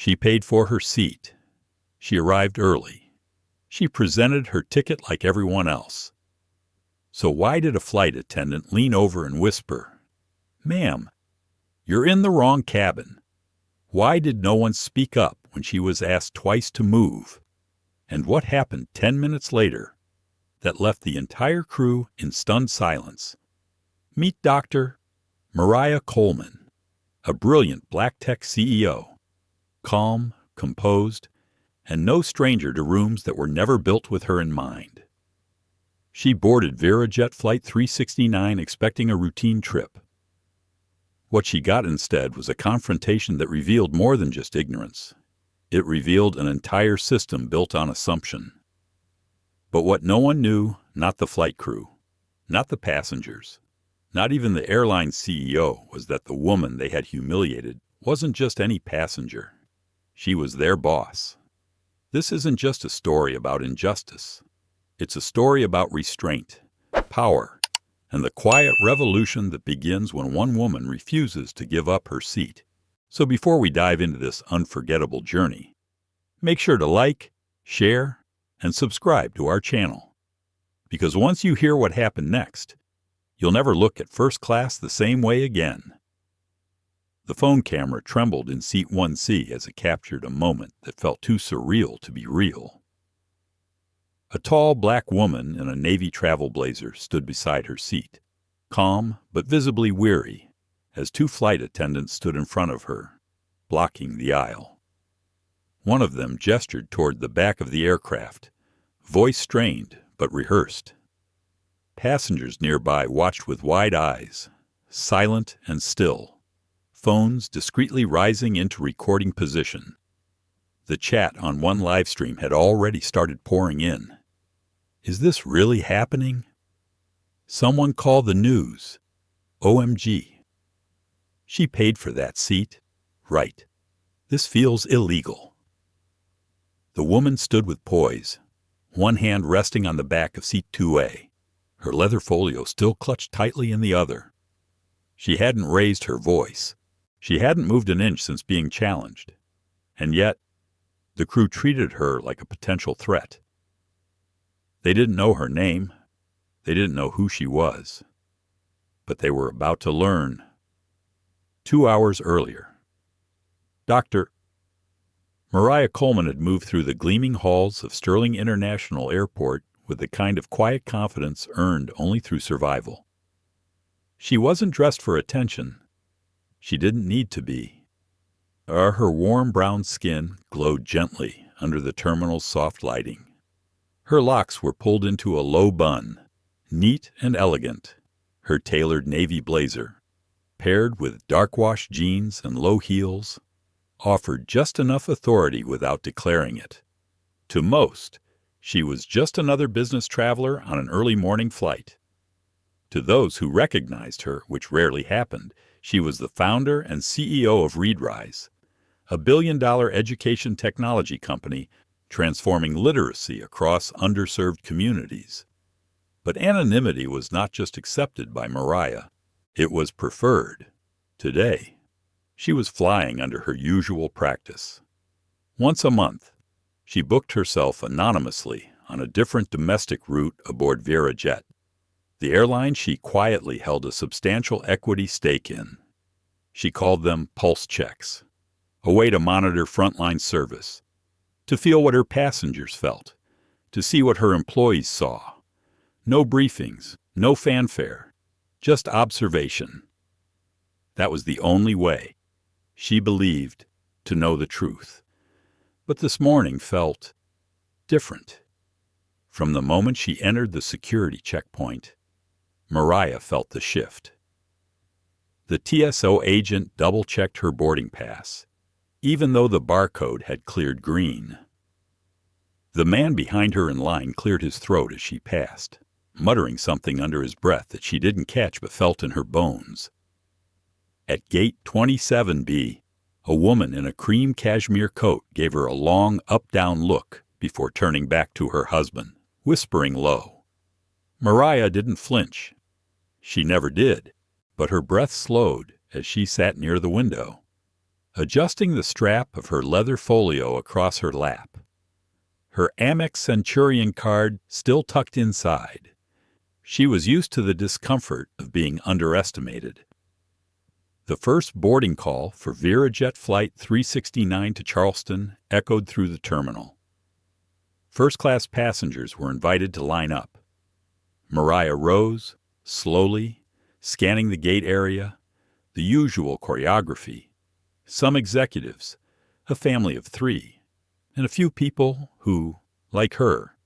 She paid for her seat. She arrived early. She presented her ticket like everyone else. So why did a flight attendant lean over and whisper, "Ma'am, you're in the wrong cabin"? Why did no one speak up when she was asked twice to move? And what happened 10 minutes later that left the entire crew in stunned silence? Meet Dr. Mariah Coleman, a brilliant black tech CEO, calm, composed, and no stranger to rooms that were never built with her in mind. She boarded VeraJet Flight 369 expecting a routine trip. What she got instead was a confrontation that revealed more than just ignorance. It revealed an entire system built on assumption. But what no one knew, not the flight crew, not the passengers, not even the airline CEO, was that the woman they had humiliated wasn't just any passenger. She was their boss. This isn't just a story about injustice. It's a story about restraint, power, and the quiet revolution that begins when one woman refuses to give up her seat. So before we dive into this unforgettable journey, make sure to like, share, and subscribe to our channel. Because once you hear what happened next, you'll never look at first class the same way again. The phone camera trembled in seat 1C as it captured a moment that felt too surreal to be real. A tall black woman in a navy travel blazer stood beside her seat, calm but visibly weary, as two flight attendants stood in front of her, blocking the aisle. One of them gestured toward the back of the aircraft, voice strained but rehearsed. Passengers nearby watched with wide eyes, silent and still, phones discreetly rising into recording position. The chat on one live stream had already started pouring in. Is this really happening? Someone call the news. OMG. She paid for that seat. Right. This feels illegal. The woman stood with poise, one hand resting on the back of seat 2A, her leather folio still clutched tightly in the other. She hadn't raised her voice. She hadn't moved an inch since being challenged. And yet, the crew treated her like a potential threat. They didn't know her name. They didn't know who she was. But they were about to learn. 2 hours earlier, Dr. Mariah Coleman had moved through the gleaming halls of Sterling International Airport with the kind of quiet confidence earned only through survival. She wasn't dressed for attention. She didn't need to be. Her warm brown skin glowed gently under the terminal's soft lighting. Her locks were pulled into a low bun, neat and elegant. Her tailored navy blazer, paired with dark-washed jeans and low heels, offered just enough authority without declaring it. To most, she was just another business traveler on an early morning flight. To those who recognized her, which rarely happened, she was the founder and CEO of Rewiring, a billion-dollar education technology company transforming literacy across underserved communities. But anonymity was not just accepted by Mariah, it was preferred. Today, she was flying under her usual practice. Once a month, she booked herself anonymously on a different domestic route aboard VeraJet, the airline she quietly held a substantial equity stake in. She called them pulse checks, a way to monitor frontline service, to feel what her passengers felt, to see what her employees saw. No briefings, no fanfare, just observation. That was the only way, she believed, to know the truth. But this morning felt different. From the moment she entered the security checkpoint, Mariah felt the shift. The TSO agent double-checked her boarding pass, even though the barcode had cleared green. The man behind her in line cleared his throat as she passed, muttering something under his breath that she didn't catch but felt in her bones. At gate 27B, a woman in a cream cashmere coat gave her a long up-down look before turning back to her husband, whispering low. Mariah didn't flinch. She never did, but her breath slowed as she sat near the window. adjusting the strap of her leather folio across her lap. Her Amex Centurion card still tucked inside. She was used to the discomfort of being underestimated. The first boarding call for VeraJet Flight 369 to Charleston echoed through the terminal. First-class passengers were invited to line up. Mariah rose, slowly, scanning the gate area, the usual choreography. Some executives, a family of 3, and a few people who, like her,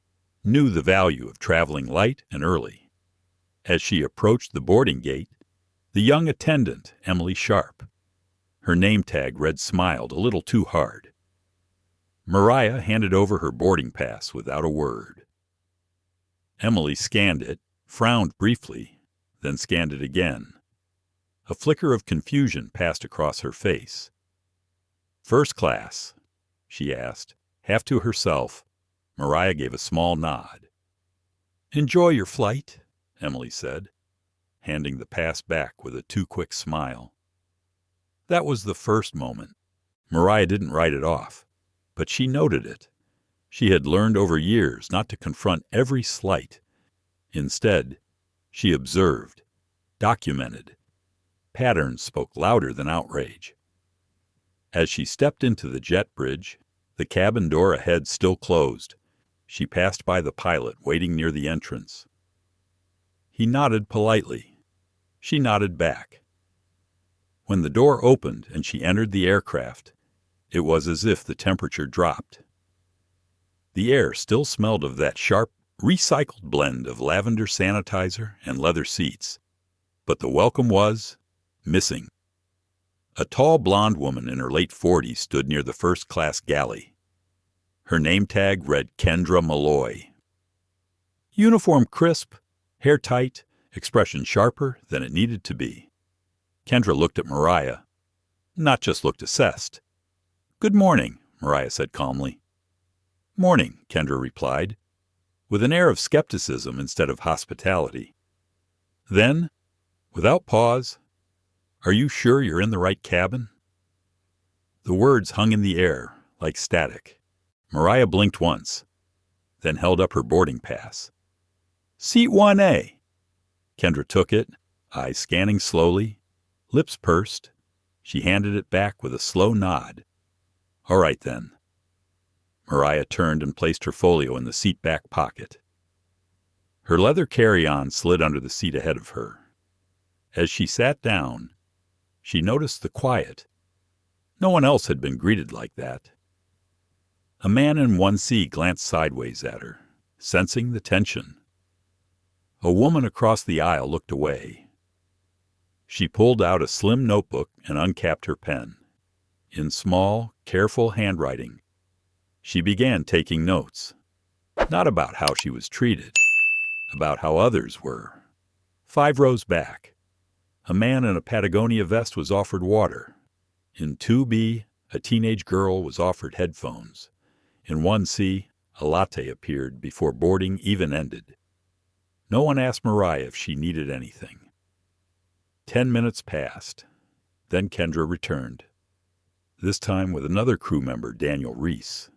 knew the value of traveling light and early. As she approached the boarding gate, the young attendant, Emily Sharp, her name tag read smiled a little too hard. Mariah handed over her boarding pass without a word. Emily scanned it, frowned briefly, then scanned it again. A flicker of confusion passed across her face. "First class?" she asked, half to herself. Mariah gave a small nod. "Enjoy your flight," Emily said, handing the pass back with a too-quick smile. That was the first moment. Mariah didn't write it off, but she noted it. She had learned over years not to confront every slight. Instead, she observed, documented. Patterns spoke louder than outrage. As she stepped into the jet bridge, the cabin door ahead still closed. She passed by the pilot waiting near the entrance. He nodded politely. She nodded back. When the door opened and she entered the aircraft, it was as if the temperature dropped. The air still smelled of that sharp, recycled blend of lavender sanitizer and leather seats, but the welcome was missing. A tall blonde woman in her late 40s stood near the first-class galley. Her name tag read Kendra Malloy. Uniform crisp, hair tight, expression sharper than it needed to be. Kendra looked at Mariah, not just looked assessed. "Good morning," Mariah said calmly. "Morning," Kendra replied, with an air of skepticism instead of hospitality. Then, without pause, "Are you sure you're in the right cabin?" The words hung in the air, like static. Mariah blinked once, then held up her boarding pass. "Seat 1A." Kendra took it, eyes scanning slowly, lips pursed. She handed it back with a slow nod. "All right, then." Mariah turned and placed her folio in the seat back pocket. Her leather carry-on slid under the seat ahead of her. As she sat down, she noticed the quiet. No one else had been greeted like that. A man in 1C glanced sideways at her, sensing the tension. A woman across the aisle looked away. She pulled out a slim notebook and uncapped her pen. In small, careful handwriting, she began taking notes. Not about how she was treated, about how others were. 5 rows back, a man in a Patagonia vest was offered water. In 2B, a teenage girl was offered headphones. In 1C, a latte appeared before boarding even ended. No one asked Mariah if she needed anything. 10 minutes passed. Then Kendra returned, this time with another crew member, Daniel Reese.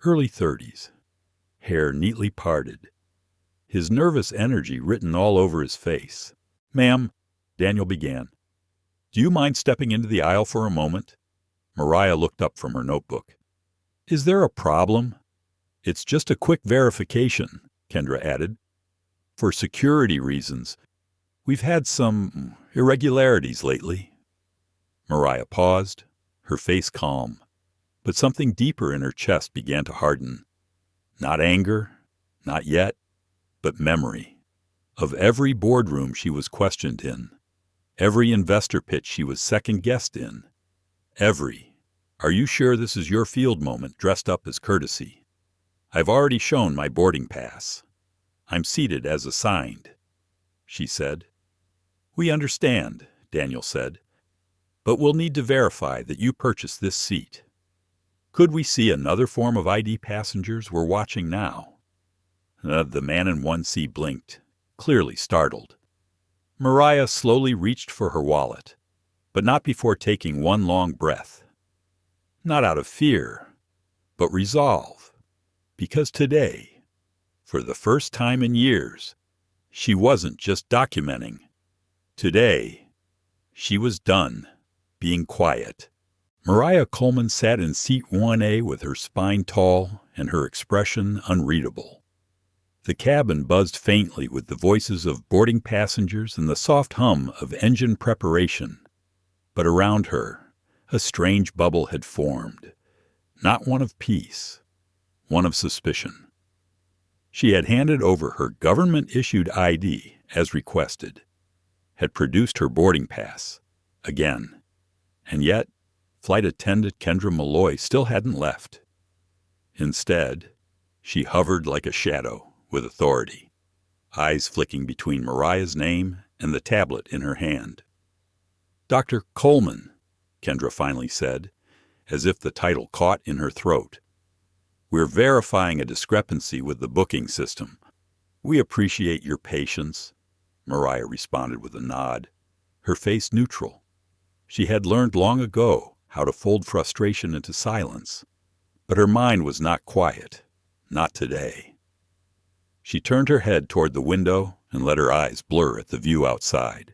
Early 30s, hair neatly parted, his nervous energy written all over his face. "Ma'am," Daniel began, "do you mind stepping into the aisle for a moment?" Mariah looked up from her notebook. "Is there a problem?" "It's just a quick verification," Kendra added. "For security reasons, we've had some irregularities lately." Mariah paused, her face calm, but something deeper in her chest began to harden. Not anger, not yet, but memory. Of every boardroom she was questioned in, every investor pitch she was second-guessed in, every "Are you sure this is your field?" moment dressed up as courtesy. "I've already shown my boarding pass. I'm seated as assigned," she said. "We understand," Daniel said, "but we'll need to verify that you purchased this seat. Could we see another form of ID? Passengers were watching now." The man in 1C blinked, clearly startled. Mariah slowly reached for her wallet, but not before taking one long breath. Not out of fear, but resolve. Because today, for the first time in years, she wasn't just documenting. Today, she was done being quiet. Mariah Coleman sat in seat 1A with her spine tall and her expression unreadable. The cabin buzzed faintly with the voices of boarding passengers and the soft hum of engine preparation. But around her, a strange bubble had formed, not one of peace, one of suspicion. She had handed over her government-issued ID as requested, had produced her boarding pass, again, and yet Flight Attendant Kendra Malloy still hadn't left. Instead, she hovered like a shadow with authority, eyes flicking between Mariah's name and the tablet in her hand. "Dr. Coleman," Kendra finally said, as if the title caught in her throat. "We're verifying a discrepancy with the booking system. We appreciate your patience," Mariah responded with a nod, her face neutral. She had learned long ago how to fold frustration into silence, but her mind was not quiet, not today. She turned her head toward the window and let her eyes blur at the view outside.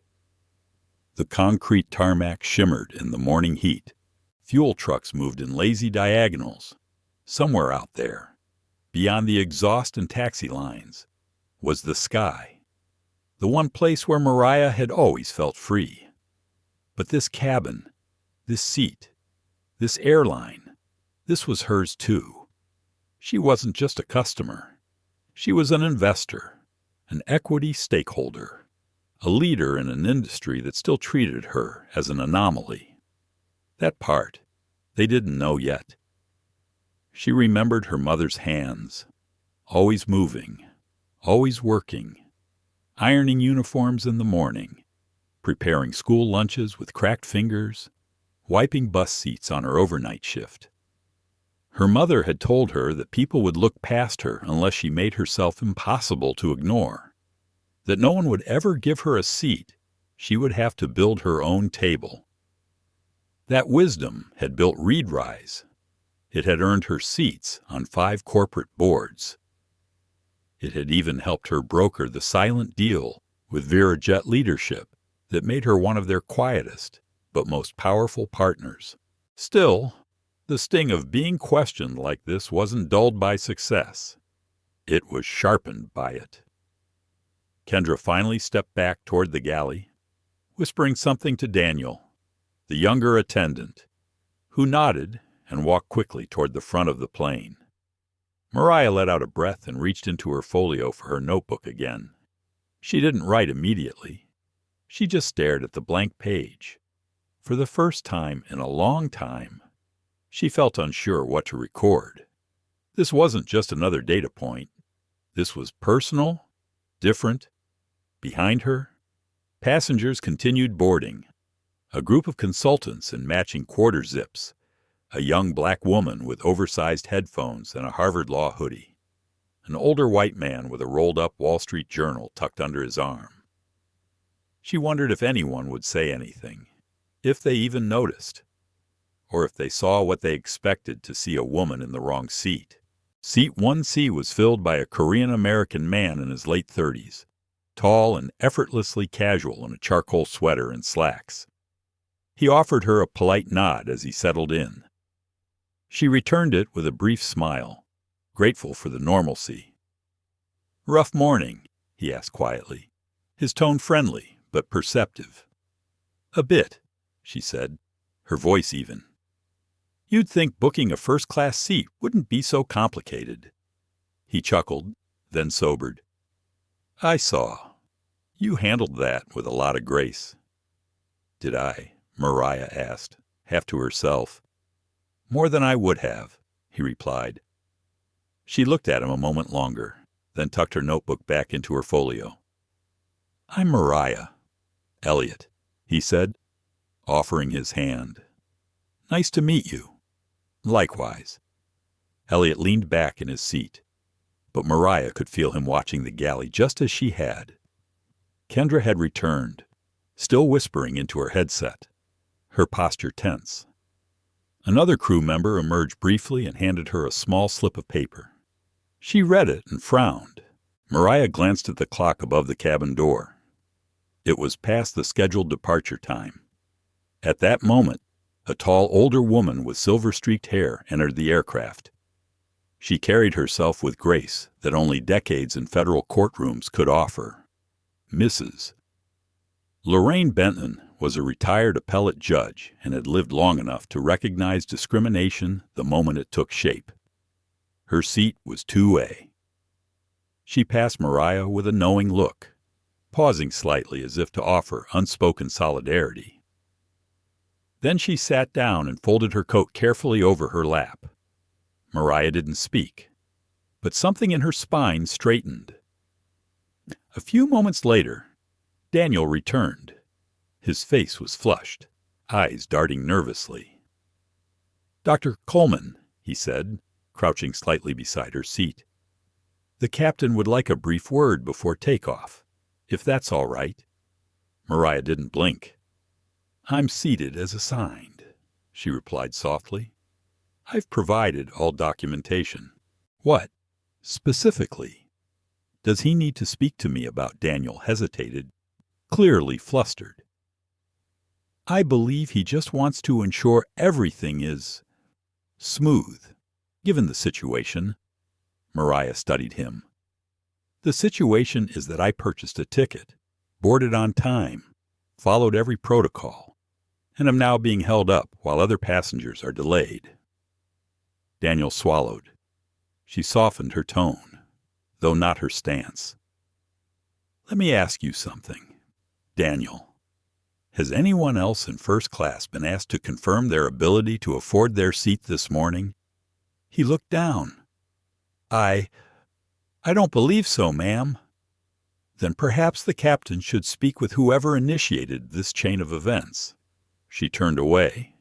The concrete tarmac shimmered in the morning heat. Fuel trucks moved in lazy diagonals. Somewhere out there, beyond the exhaust and taxi lines, was the sky, the one place where Mariah had always felt free. But this cabin, this seat, this airline, this was hers too. She wasn't just a customer. She was an investor, an equity stakeholder, a leader in an industry that still treated her as an anomaly. That part, they didn't know yet. She remembered her mother's hands, always moving, always working, ironing uniforms in the morning, preparing school lunches with cracked fingers, wiping bus seats on her overnight shift. Her mother had told her that people would look past her unless she made herself impossible to ignore, that no one would ever give her a seat. She would have to build her own table. That wisdom had built Rewiring. It had earned her seats on 5 corporate boards. It had even helped her broker the silent deal with VeraJet leadership that made her one of their quietest but most powerful partners. Still, the sting of being questioned like this wasn't dulled by success. It was sharpened by it. Kendra finally stepped back toward the galley, whispering something to Daniel, the younger attendant, who nodded and walked quickly toward the front of the plane. Mariah let out a breath and reached into her folio for her notebook again. She didn't write immediately. She just stared at the blank page. For the first time in a long time, she felt unsure what to record. This wasn't just another data point. This was personal, different. Behind her, passengers continued boarding. A group of consultants in matching quarter zips, a young black woman with oversized headphones and a Harvard Law hoodie, an older white man with a rolled-up Wall Street Journal tucked under his arm. She wondered if anyone would say anything, if they even noticed, or if they saw what they expected to see: a woman in the wrong seat. Seat 1C was filled by a Korean-American man in his late 30s, tall and effortlessly casual in a charcoal sweater and slacks. He offered her a polite nod as he settled in. She returned it with a brief smile, grateful for the normalcy. "Rough morning?" he asked quietly, his tone friendly but perceptive. "A bit," she said, her voice even. "You'd think booking a first-class seat wouldn't be so complicated." He chuckled, then sobered. "I saw. You handled that with a lot of grace." "Did I?" Mariah asked, half to herself. "More than I would have," he replied. She looked at him a moment longer, then tucked her notebook back into her folio. "I'm Mariah. Elliot," he said, offering his hand. "Nice to meet you." "Likewise." Elliot leaned back in his seat, but Mariah could feel him watching the galley just as she had. Kendra had returned, still whispering into her headset, her posture tense. Another crew member emerged briefly and handed her a small slip of paper. She read it and frowned. Mariah glanced at the clock above the cabin door. It was past the scheduled departure time. At that moment, a tall, older woman with silver-streaked hair entered the aircraft. She carried herself with grace that only decades in federal courtrooms could offer. Mrs. Lorraine Benton was a retired appellate judge and had lived long enough to recognize discrimination the moment it took shape. Her seat was 2A. She passed Mariah with a knowing look, pausing slightly as if to offer unspoken solidarity. Then she sat down and folded her coat carefully over her lap. Mariah didn't speak, but something in her spine straightened. A few moments later, Daniel returned. His face was flushed, eyes darting nervously. "Dr. Coleman," he said, crouching slightly beside her seat. "The captain would like a brief word before takeoff, if that's all right." Mariah didn't blink. "I'm seated as assigned," she replied softly. "I've provided all documentation." "What, specifically, does he need to speak to me about?" Daniel hesitated, clearly flustered. "I believe he just wants to ensure everything is smooth, given the situation." Mariah studied him. "The situation is that I purchased a ticket, boarded on time, followed every protocol, and am now being held up while other passengers are delayed." Daniel swallowed. She softened her tone, though not her stance. "Let me ask you something, Daniel. Has anyone else in first class been asked to confirm their ability to afford their seat this morning?" He looked down. I don't believe so, ma'am." "Then perhaps the captain should speak with whoever initiated this chain of events." She turned away,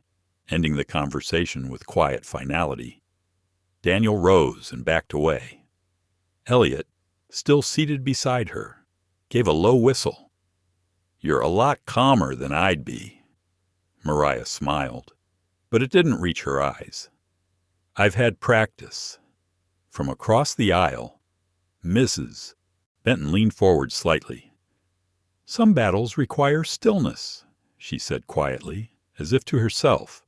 ending the conversation with quiet finality. Daniel rose and backed away. Elliot, still seated beside her, gave a low whistle. "You're a lot calmer than I'd be." Mariah smiled, but it didn't reach her eyes. "I've had practice." From across the aisle, Mrs. Benton leaned forward slightly. "Some battles require stillness," she said quietly, as if to herself.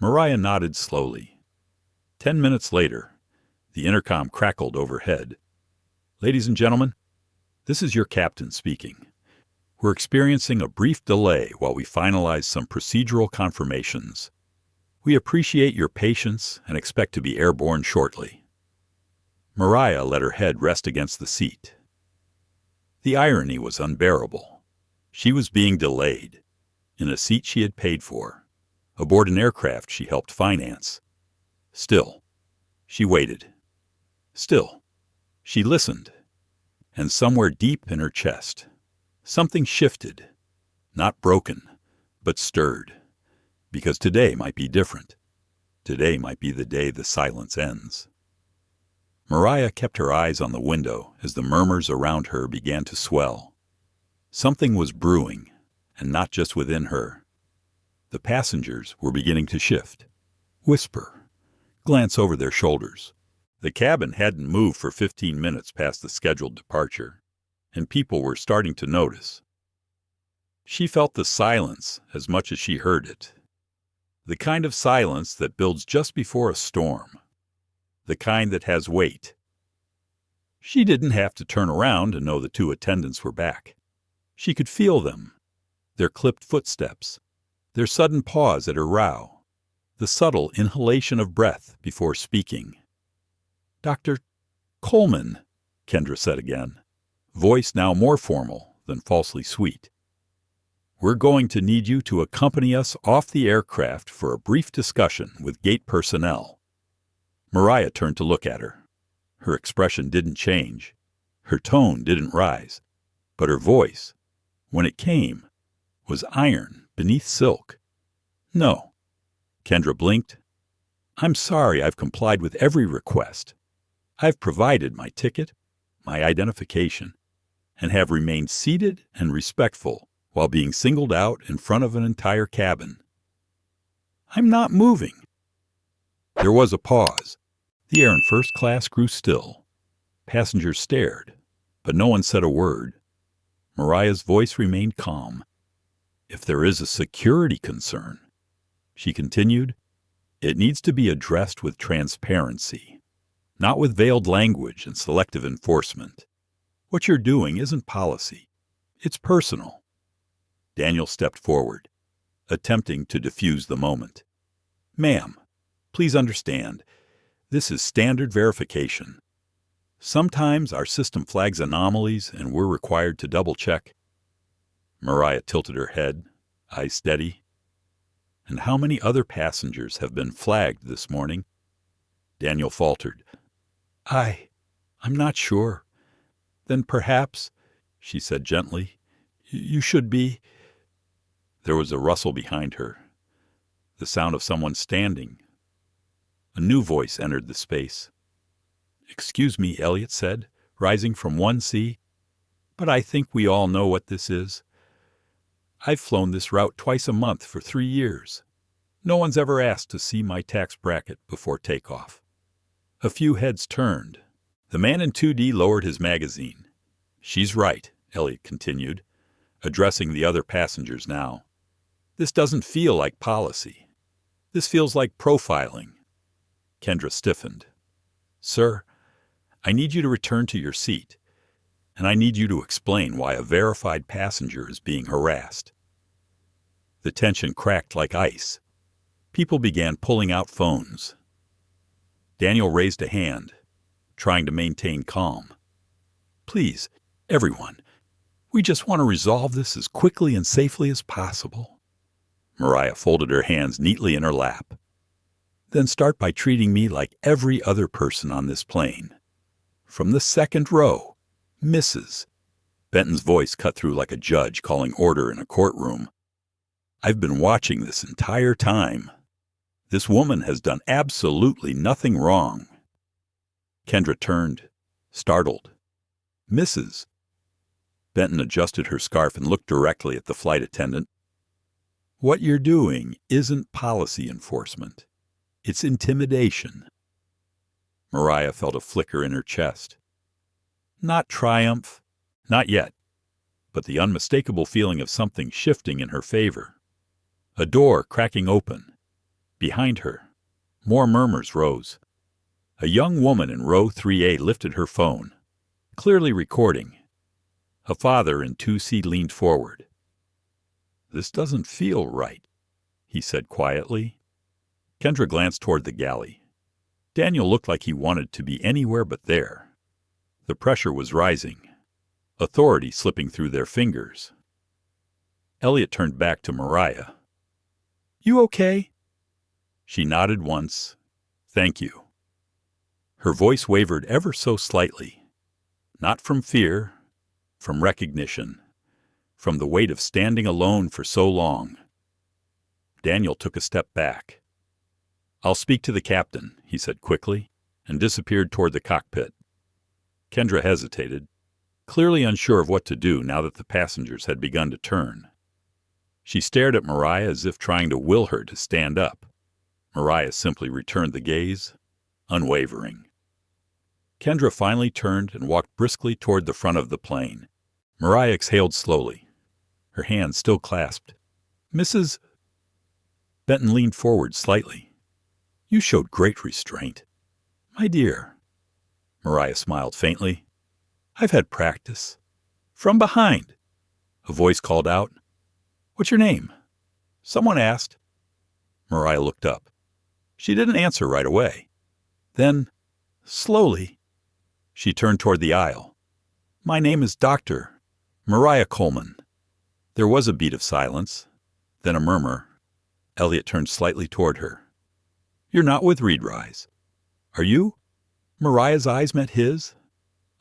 Mariah nodded slowly. 10 minutes later, the intercom crackled overhead. "Ladies and gentlemen, this is your captain speaking. We're experiencing a brief delay while we finalize some procedural confirmations. We appreciate your patience and expect to be airborne shortly." Mariah let her head rest against the seat. The irony was unbearable. She was being delayed, in a seat she had paid for, aboard an aircraft she helped finance. Still, she waited. Still, she listened. And somewhere deep in her chest, something shifted, not broken, but stirred. Because today might be different. Today might be the day the silence ends. Mariah kept her eyes on the window as the murmurs around her began to swell. Something was brewing, and not just within her. The passengers were beginning to shift, whisper, glance over their shoulders. The cabin hadn't moved for 15 minutes past the scheduled departure, and people were starting to notice. She felt the silence as much as she heard it. The kind of silence that builds just before a storm. The kind that has weight. She didn't have to turn around to know the two attendants were back. She could feel them, their clipped footsteps, their sudden pause at her row, the subtle inhalation of breath before speaking. "Dr. Coleman," Kendra said again, voice now more formal than falsely sweet. "We're going to need you to accompany us off the aircraft for a brief discussion with gate personnel." Mariah turned to look at her. Her expression didn't change. Her tone didn't rise. But her voice, when it came, was iron beneath silk. "No." Kendra blinked. "I'm sorry I've complied with every request. I've provided my ticket, my identification, and have remained seated and respectful while being singled out in front of an entire cabin. I'm not moving. There was a pause. The air in first class grew still. Passengers stared, but no one said a word. Mariah's voice remained calm. If there is a security concern, she continued, it needs to be addressed with transparency, not with veiled language and selective enforcement. What you're doing isn't policy. It's personal. Daniel stepped forward, attempting to diffuse the moment. Ma'am, please understand, this is standard verification. Sometimes our system flags anomalies and we're required to double-check. Mariah tilted her head, eyes steady. And how many other passengers have been flagged this morning? Daniel faltered. I'm not sure. Then perhaps, she said gently, you should be. There was a rustle behind her, the sound of someone standing. A new voice entered the space. Excuse me, Elliot said, rising from one seat, but I think we all know what this is. I've flown this route twice a month for 3 years. No one's ever asked to see my tax bracket before takeoff. A few heads turned. The man in 2D lowered his magazine. She's right, Elliot continued, addressing the other passengers now. This doesn't feel like policy. This feels like profiling. Kendra stiffened. Sir, I need you to return to your seat, and I need you to explain why a verified passenger is being harassed. The tension cracked like ice. People began pulling out phones. Daniel raised a hand, trying to maintain calm. Please, everyone, we just want to resolve this as quickly and safely as possible. Mariah folded her hands neatly in her lap. Then start by treating me like every other person on this plane. From the second row, Mrs. Benton's voice cut through like a judge calling order in a courtroom. I've been watching this entire time. This woman has done absolutely nothing wrong. Kendra turned, startled. Mrs. Benton adjusted her scarf and looked directly at the flight attendant. What you're doing isn't policy enforcement. It's intimidation. Mariah felt a flicker in her chest. Not triumph, not yet, but the unmistakable feeling of something shifting in her favor. A door cracking open. Behind her, more murmurs rose. A young woman in row 3A lifted her phone, clearly recording. A father in 2C leaned forward. This doesn't feel right, he said quietly. Kendra glanced toward the galley. Daniel looked like he wanted to be anywhere but there. The pressure was rising, authority slipping through their fingers. Elliot turned back to Mariah. You okay? She nodded once. Thank you. Her voice wavered ever so slightly. Not from fear, from recognition, from the weight of standing alone for so long. Daniel took a step back. I'll speak to the captain, he said quickly, and disappeared toward the cockpit. Kendra hesitated, clearly unsure of what to do now that the passengers had begun to turn. She stared at Mariah as if trying to will her to stand up. Mariah simply returned the gaze, unwavering. Kendra finally turned and walked briskly toward the front of the plane. Mariah exhaled slowly, her hands still clasped. Mrs. Benton leaned forward slightly. You showed great restraint. My dear. Mariah smiled faintly. I've had practice. From behind, a voice called out. What's your name? Someone asked. Mariah looked up. She didn't answer right away. Then, slowly, she turned toward the aisle. My name is Dr. Mariah Coleman. There was a beat of silence, then a murmur. Elliot turned slightly toward her. You're not with Rewiring. Are you? Mariah's eyes met his.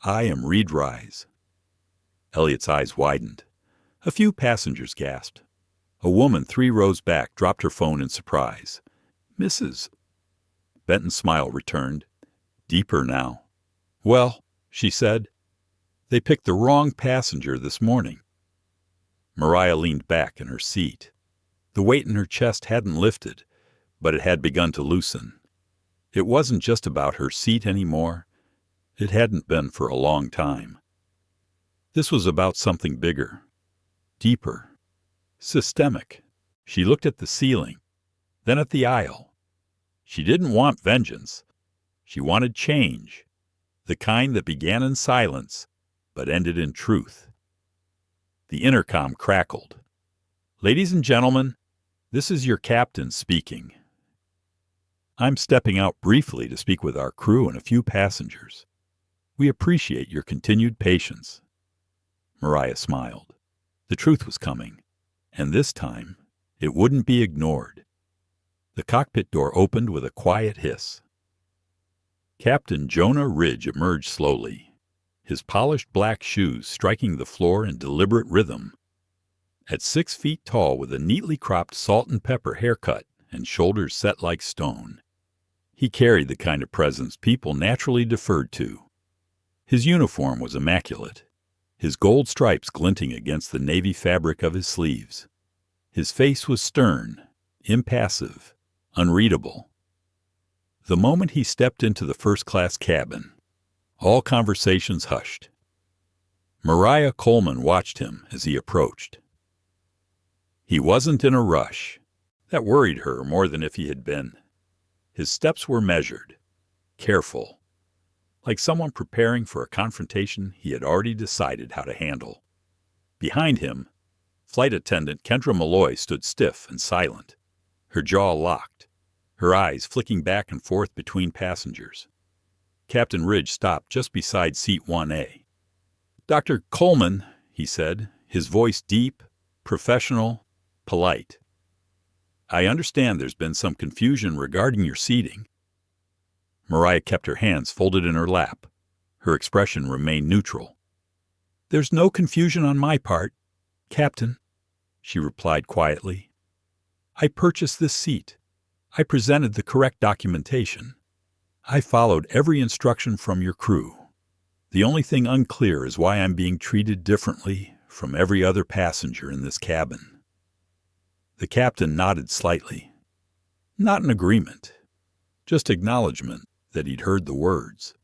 I am Rewiring. Elliot's eyes widened. A few passengers gasped. A woman 3 rows back dropped her phone in surprise. Mrs. Benton's smile returned, deeper now. Well, she said, they picked the wrong passenger this morning. Mariah leaned back in her seat. The weight in her chest hadn't lifted, but it had begun to loosen. It wasn't just about her seat anymore. It hadn't been for a long time. This was about something bigger, deeper, systemic. She looked at the ceiling, then at the aisle. She didn't want vengeance. She wanted change, the kind that began in silence but ended in truth. The intercom crackled. "Ladies and gentlemen, this is your captain speaking. I'm stepping out briefly to speak with our crew and a few passengers. We appreciate your continued patience." Mariah smiled. The truth was coming, and this time it wouldn't be ignored. The cockpit door opened with a quiet hiss. Captain Jonah Ridge emerged slowly, his polished black shoes striking the floor in deliberate rhythm. At 6 feet tall, with a neatly cropped salt and pepper haircut and shoulders set like stone, he carried the kind of presence people naturally deferred to. His uniform was immaculate, his gold stripes glinting against the navy fabric of his sleeves. His face was stern, impassive, unreadable. The moment he stepped into the first-class cabin, all conversations hushed. Mariah Coleman watched him as he approached. He wasn't in a rush. That worried her more than if he had been. His steps were measured, careful, like someone preparing for a confrontation he had already decided how to handle. Behind him, flight attendant Kendra Malloy stood stiff and silent, her jaw locked, her eyes flicking back and forth between passengers. Captain Ridge stopped just beside seat 1A. "Dr. Coleman," he said, his voice deep, professional, polite. "I understand there's been some confusion regarding your seating." Mariah kept her hands folded in her lap. Her expression remained neutral. "There's no confusion on my part, Captain," she replied quietly. "I purchased this seat. I presented the correct documentation. I followed every instruction from your crew. The only thing unclear is why I'm being treated differently from every other passenger in this cabin." The captain nodded slightly. Not an agreement, just acknowledgement that he'd heard the words.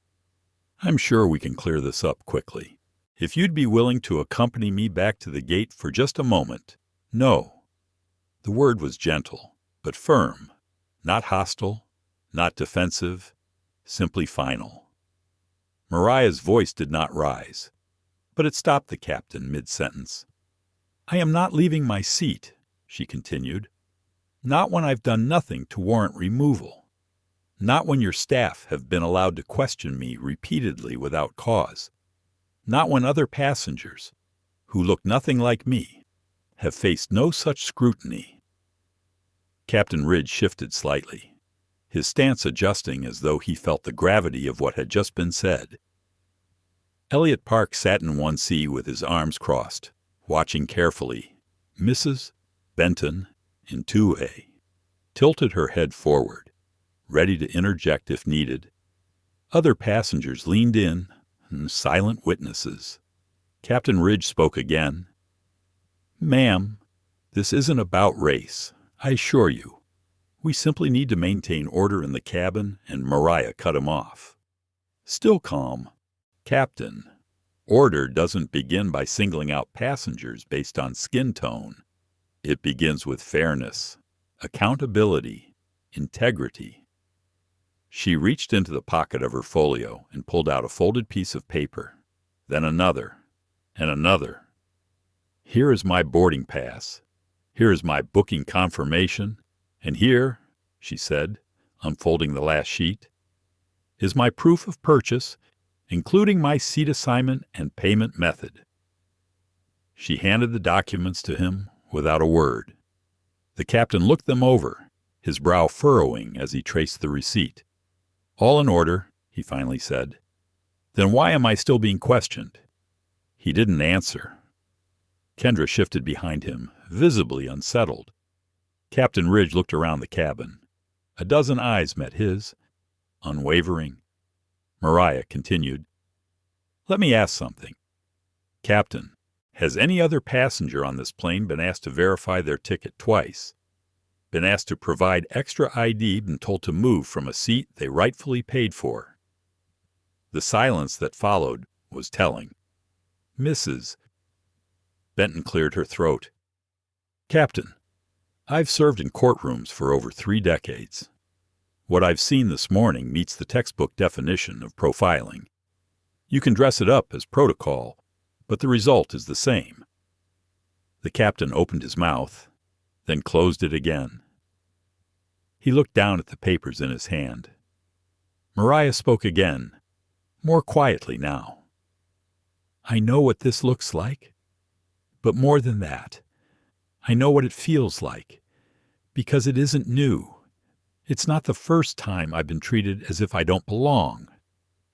"I'm sure we can clear this up quickly. If you'd be willing to accompany me back to the gate for just a moment." "No." The word was gentle, but firm, not hostile, not defensive, simply final. Mariah's voice did not rise, but it stopped the captain mid-sentence. "I am not leaving my seat," she continued. "Not when I've done nothing to warrant removal. Not when your staff have been allowed to question me repeatedly without cause. Not when other passengers, who look nothing like me, have faced no such scrutiny." Captain Ridge shifted slightly, his stance adjusting as though he felt the gravity of what had just been said. Elliot Park sat in 1C with his arms crossed, watching carefully. Mrs. Benton, in 2A, tilted her head forward, ready to interject if needed. Other passengers leaned in, silent witnesses. Captain Ridge spoke again. "Ma'am, this isn't about race, I assure you. We simply need to maintain order in the cabin," and Mariah cut him off. Still calm. "Captain, order doesn't begin by singling out passengers based on skin tone. It begins with fairness, accountability, integrity." She reached into the pocket of her folio and pulled out a folded piece of paper, then another, and another. "Here is my boarding pass. Here is my booking confirmation. And here," she said, unfolding the last sheet, "is my proof of purchase, including my seat assignment and payment method." She handed the documents to him without a word. The captain looked them over, his brow furrowing as he traced the receipt. "All in order," he finally said. "Then why am I still being questioned?" He didn't answer. Kendra shifted behind him, visibly unsettled. Captain Ridge looked around the cabin. A dozen eyes met his, unwavering. Mariah continued, "Let me ask something. Captain, has any other passenger on this plane been asked to verify their ticket twice? been asked to provide extra ID and told to move from a seat they rightfully paid for. The silence that followed was telling. Mrs. Benton cleared her throat. Captain, I've served in courtrooms for over 3 decades. What I've seen this morning meets the textbook definition of profiling. You can dress it up as protocol, but the result is the same. The captain opened his mouth, then closed it again. He looked down at the papers in his hand. Mariah spoke again, more quietly now. I know what this looks like, but more than that, I know what it feels like, because it isn't new. It's not the first time I've been treated as if I don't belong,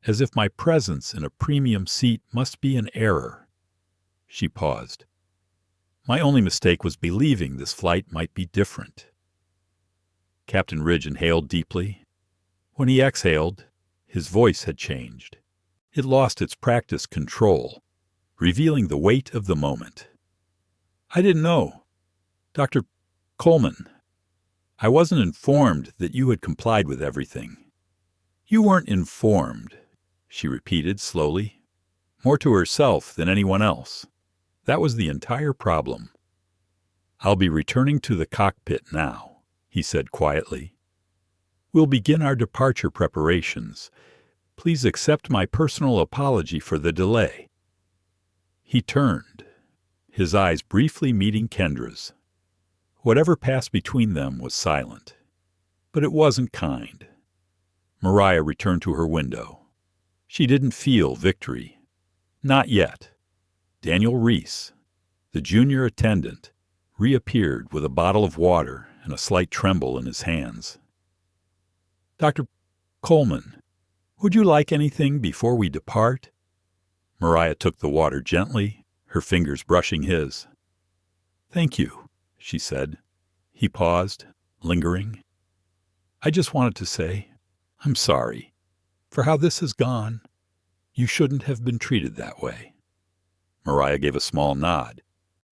as if my presence in a premium seat must be an error. She paused. My only mistake was believing this flight might be different. Captain Ridge inhaled deeply. When he exhaled, his voice had changed. It lost its practiced control, revealing the weight of the moment. I didn't know. Dr. Coleman, I wasn't informed that you had complied with everything. You weren't informed, she repeated slowly, more to herself than anyone else. That was the entire problem. I'll be returning to the cockpit now, he said quietly. We'll begin our departure preparations. Please accept my personal apology for the delay. He turned, his eyes briefly meeting Kendra's. Whatever passed between them was silent, but it wasn't kind. Mariah returned to her window. She didn't feel victory. Not yet. Daniel Reese, the junior attendant, reappeared with a bottle of water and a slight tremble in his hands. Dr. Coleman, would you like anything before we depart? Mariah took the water gently, her fingers brushing his. Thank you, she said. He paused, lingering. I just wanted to say, I'm sorry for how this has gone. You shouldn't have been treated that way. Mariah gave a small nod.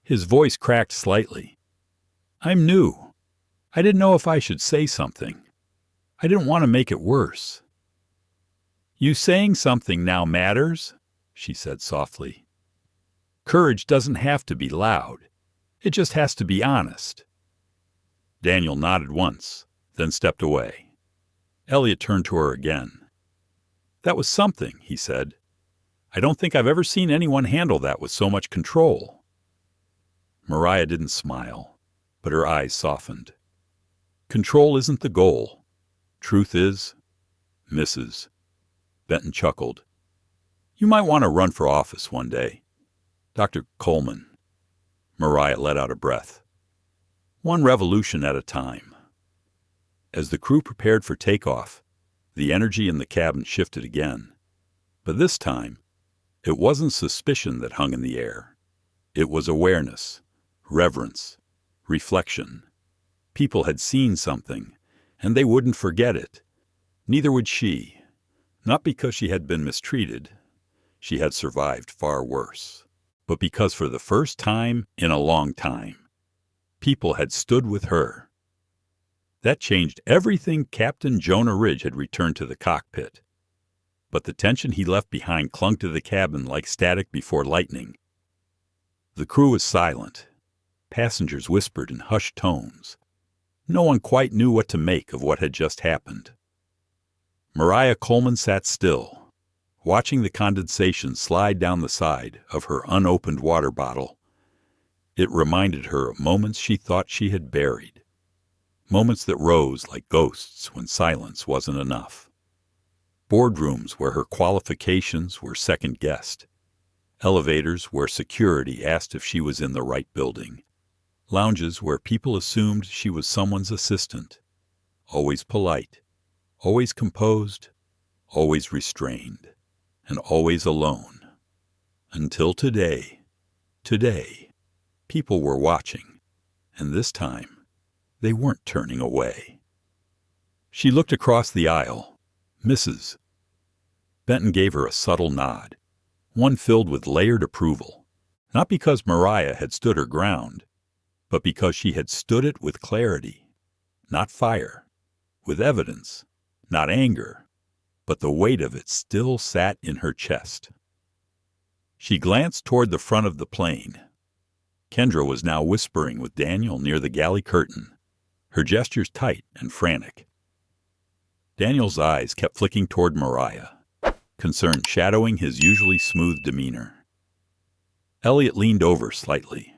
His voice cracked slightly. I'm new. I didn't know if I should say something. I didn't want to make it worse. You saying something now matters, she said softly. Courage doesn't have to be loud. It just has to be honest. Daniel nodded once, then stepped away. Elliot turned to her again. That was something, he said. I don't think I've ever seen anyone handle that with so much control. Mariah didn't smile, but her eyes softened. Control isn't the goal. Truth is, Mrs. Benton chuckled. You might want to run for office one day. Dr. Coleman. Mariah let out a breath. One revolution at a time. As the crew prepared for takeoff, the energy in the cabin shifted again. But this time, it wasn't suspicion that hung in the air. It was awareness, reverence, reflection. People had seen something, and they wouldn't forget it. Neither would she. Not because she had been mistreated. She had survived far worse. But because for the first time in a long time, people had stood with her. That changed everything. Captain Jonah Ridge had returned to the cockpit. But the tension he left behind clung to the cabin like static before lightning. The crew was silent. Passengers whispered in hushed tones. No one quite knew what to make of what had just happened. Mariah Coleman sat still, watching the condensation slide down the side of her unopened water bottle. It reminded her of moments she thought she had buried. Moments that rose like ghosts when silence wasn't enough. Boardrooms where her qualifications were second-guessed. Elevators where security asked if she was in the right building. Lounges where people assumed she was someone's assistant. Always polite, always composed, always restrained, and always alone. Until today, people were watching, and this time, they weren't turning away. She looked across the aisle. Mrs. Benton gave her a subtle nod, one filled with layered approval, not because Mariah had stood her ground, but because she had stood it with clarity. not fire, with evidence, not anger, but the weight of it still sat in her chest. She glanced toward the front of the plane. Kendra was now whispering with Daniel near the galley curtain, her gestures tight and frantic. Daniel's eyes kept flicking toward Mariah, concern shadowing his usually smooth demeanor. Elliot leaned over slightly.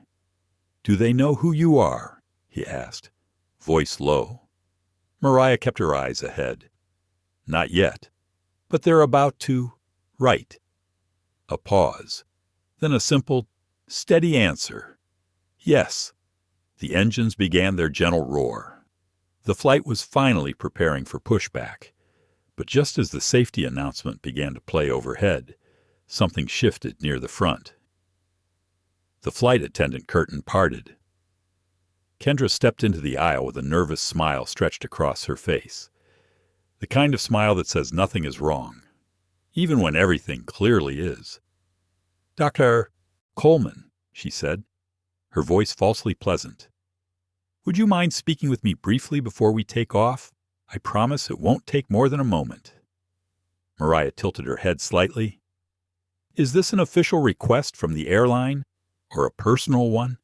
"Do they know who you are?" he asked, voice low. Mariah kept her eyes ahead. "Not yet, but they're about to. Right." A pause, then a simple, steady answer. "Yes." The engines began their gentle roar. The flight was finally preparing for pushback, but just as the safety announcement began to play overhead, something shifted near the front. The flight attendant curtain parted. Kendra stepped into the aisle with a nervous smile stretched across her face. The kind of smile that says nothing is wrong, even when everything clearly is. "Dr. Coleman," she said, her voice falsely pleasant. "Would you mind speaking with me briefly before we take off? I promise it won't take more than a moment." Mariah tilted her head slightly. "Is this an official request from the airline, or a personal one?"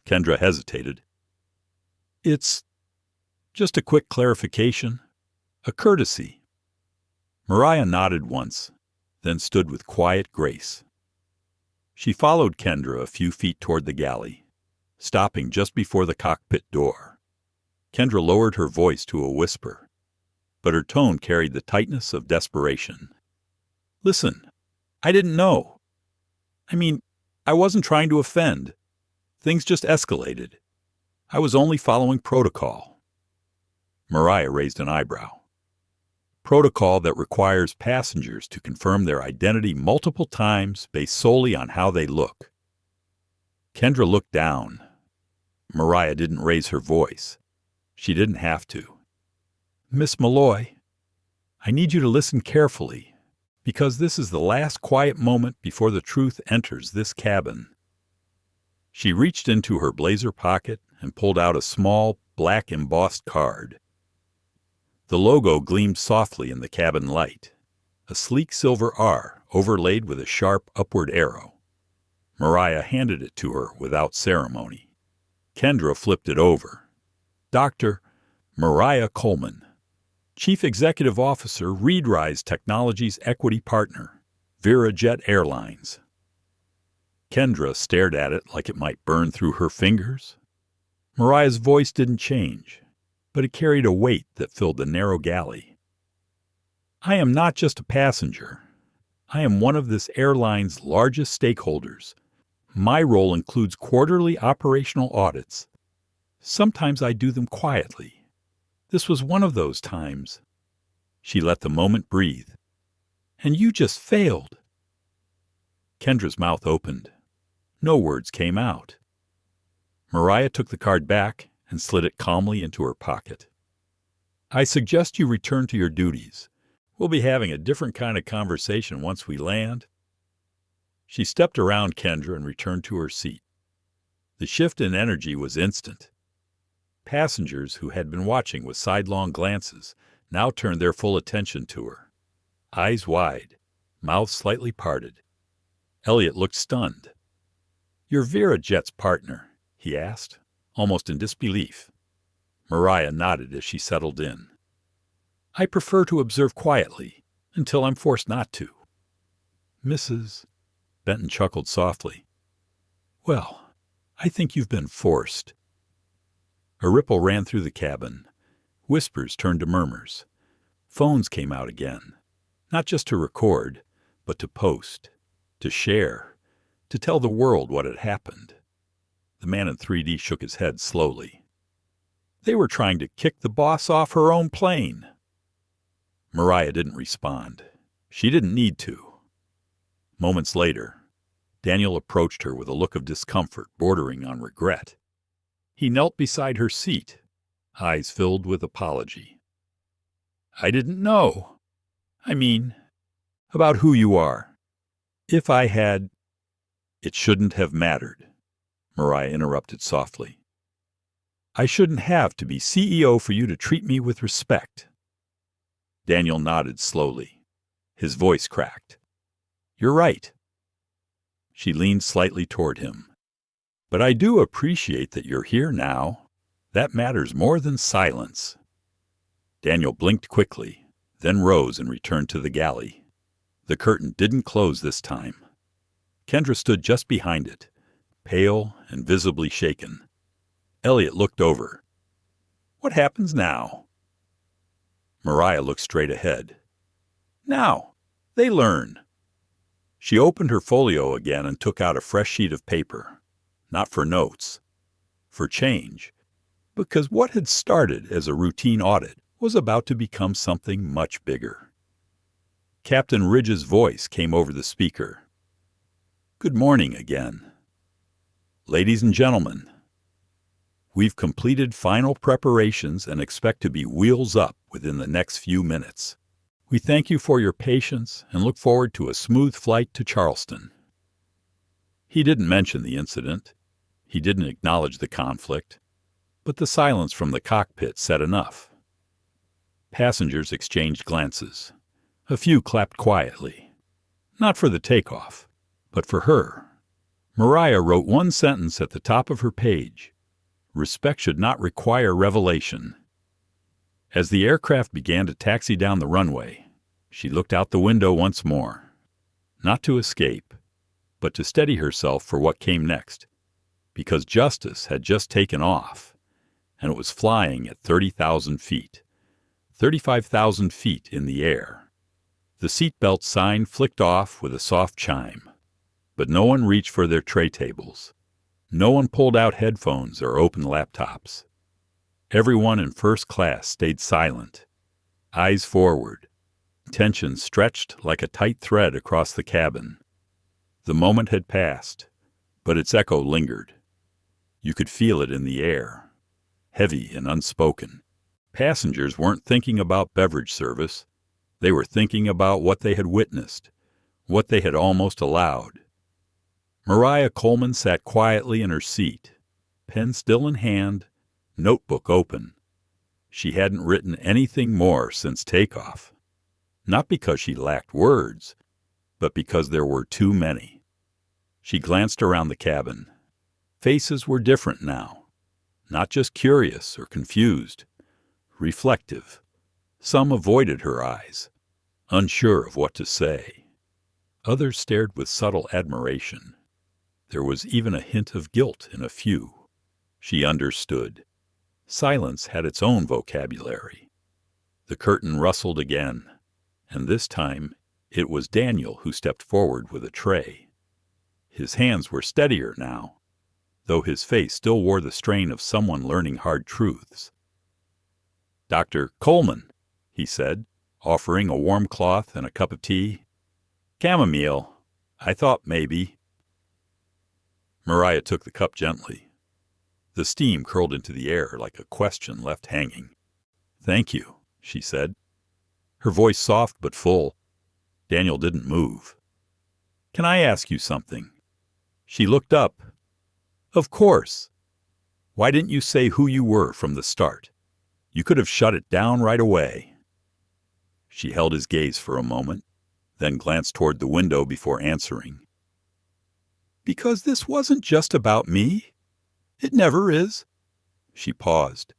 Kendra hesitated. "It's just a quick clarification, a courtesy." Mariah nodded once, then stood with quiet grace. She followed Kendra a few feet toward the galley, stopping just before the cockpit door. Kendra lowered her voice to a whisper, but her tone carried the tightness of desperation. "Listen, I didn't know. I wasn't trying to offend. Things just escalated. I was only following protocol." Mariah raised an eyebrow. "Protocol that requires passengers to confirm their identity multiple times based solely on how they look." Kendra looked down. Mariah didn't raise her voice. She didn't have to. "Miss Malloy, I need you to listen carefully, because this is the last quiet moment before the truth enters this cabin." She reached into her blazer pocket and pulled out a small, black embossed card. The logo gleamed softly in the cabin light, a sleek silver R overlaid with a sharp upward arrow. Mariah handed it to her without ceremony. Kendra flipped it over. "Dr. Mariah Coleman, Chief Executive Officer, Rewiring Technologies Equity Partner, VeraJet Airlines." Kendra stared at it like it might burn through her fingers. Mariah's voice didn't change, but it carried a weight that filled the narrow galley. "I am not just a passenger. I am one of this airline's largest stakeholders. My role includes quarterly operational audits. Sometimes I do them quietly. This was one of those times." She let the moment breathe. "And you just failed." Kendra's mouth opened. No words came out. Mariah took the card back and slid it calmly into her pocket. "I suggest you return to your duties. We'll be having a different kind of conversation once we land." She stepped around Kendra and returned to her seat. The shift in energy was instant. Passengers who had been watching with sidelong glances now turned their full attention to her. Eyes wide, mouths slightly parted. Elliot looked stunned. "You're VeraJet's partner?" he asked, almost in disbelief. Mariah nodded as she settled in. "I prefer to observe quietly, until I'm forced not to." "Mrs. Benton chuckled softly. "Well, I think you've been forced." A ripple ran through the cabin. Whispers turned to murmurs. Phones came out again, not just to record, but to post, to share, to tell the world what had happened. The man in 3D shook his head slowly. "They were trying to kick the boss off her own plane." Mariah didn't respond. She didn't need to. Moments later, Daniel approached her with a look of discomfort bordering on regret. He knelt beside her seat, eyes filled with apology. "I didn't know. About who you are. If I had—" "It shouldn't have mattered," Mariah interrupted softly. I shouldn't have to be CEO for you to treat me with respect. Daniel nodded slowly. His voice cracked. You're right. She leaned slightly toward him. But I do appreciate that you're here now. That matters more than silence. Daniel blinked quickly, then rose and returned to the galley. The curtain didn't close this time. Kendra stood just behind it, pale and visibly shaken. Elliot looked over. What happens now? Mariah looked straight ahead. Now, they learn. She opened her folio again and took out a fresh sheet of paper. Not for notes. For change. Because what had started as a routine audit was about to become something much bigger. Captain Ridge's voice came over the speaker. Good morning again. Ladies and gentlemen, we've completed final preparations and expect to be wheels up within the next few minutes. We thank you for your patience and look forward to a smooth flight to Charleston. He didn't mention the incident. He didn't acknowledge the conflict. But the silence from the cockpit said enough. Passengers exchanged glances. A few clapped quietly. Not for the takeoff, but for her. Mariah wrote one sentence at the top of her page. Respect should not require revelation. As the aircraft began to taxi down the runway, she looked out the window once more. Not to escape, but to steady herself for what came next. Because Justice had just taken off, and it was flying at 30,000 feet. 35,000 feet in the air. The seatbelt sign flicked off with a soft chime. But no one reached for their tray tables. No one pulled out headphones or opened laptops. Everyone in first class stayed silent, eyes forward, tension stretched like a tight thread across the cabin. The moment had passed, but its echo lingered. You could feel it in the air, heavy and unspoken. Passengers weren't thinking about beverage service. They were thinking about what they had witnessed, what they had almost allowed. Mariah Coleman sat quietly in her seat, pen still in hand, notebook open. She hadn't written anything more since takeoff. Not because she lacked words, but because there were too many. She glanced around the cabin. Faces were different now. Not just curious or confused. Reflective. Some avoided her eyes, unsure of what to say. Others stared with subtle admiration. There was even a hint of guilt in a few. She understood. Silence had its own vocabulary. The curtain rustled again, and this time it was Daniel who stepped forward with a tray. His hands were steadier now, though his face still wore the strain of someone learning hard truths. Dr. Coleman, he said, offering a warm cloth and a cup of tea. Chamomile. I thought maybe. Mariah took the cup gently. The steam curled into the air like a question left hanging. Thank you, she said. Her voice soft but full. Daniel didn't move. Can I ask you something? She looked up. Of course. Why didn't you say who you were from the start? You could have shut it down right away. She held his gaze for a moment, then glanced toward the window before answering. Because this wasn't just about me. It never is. She paused.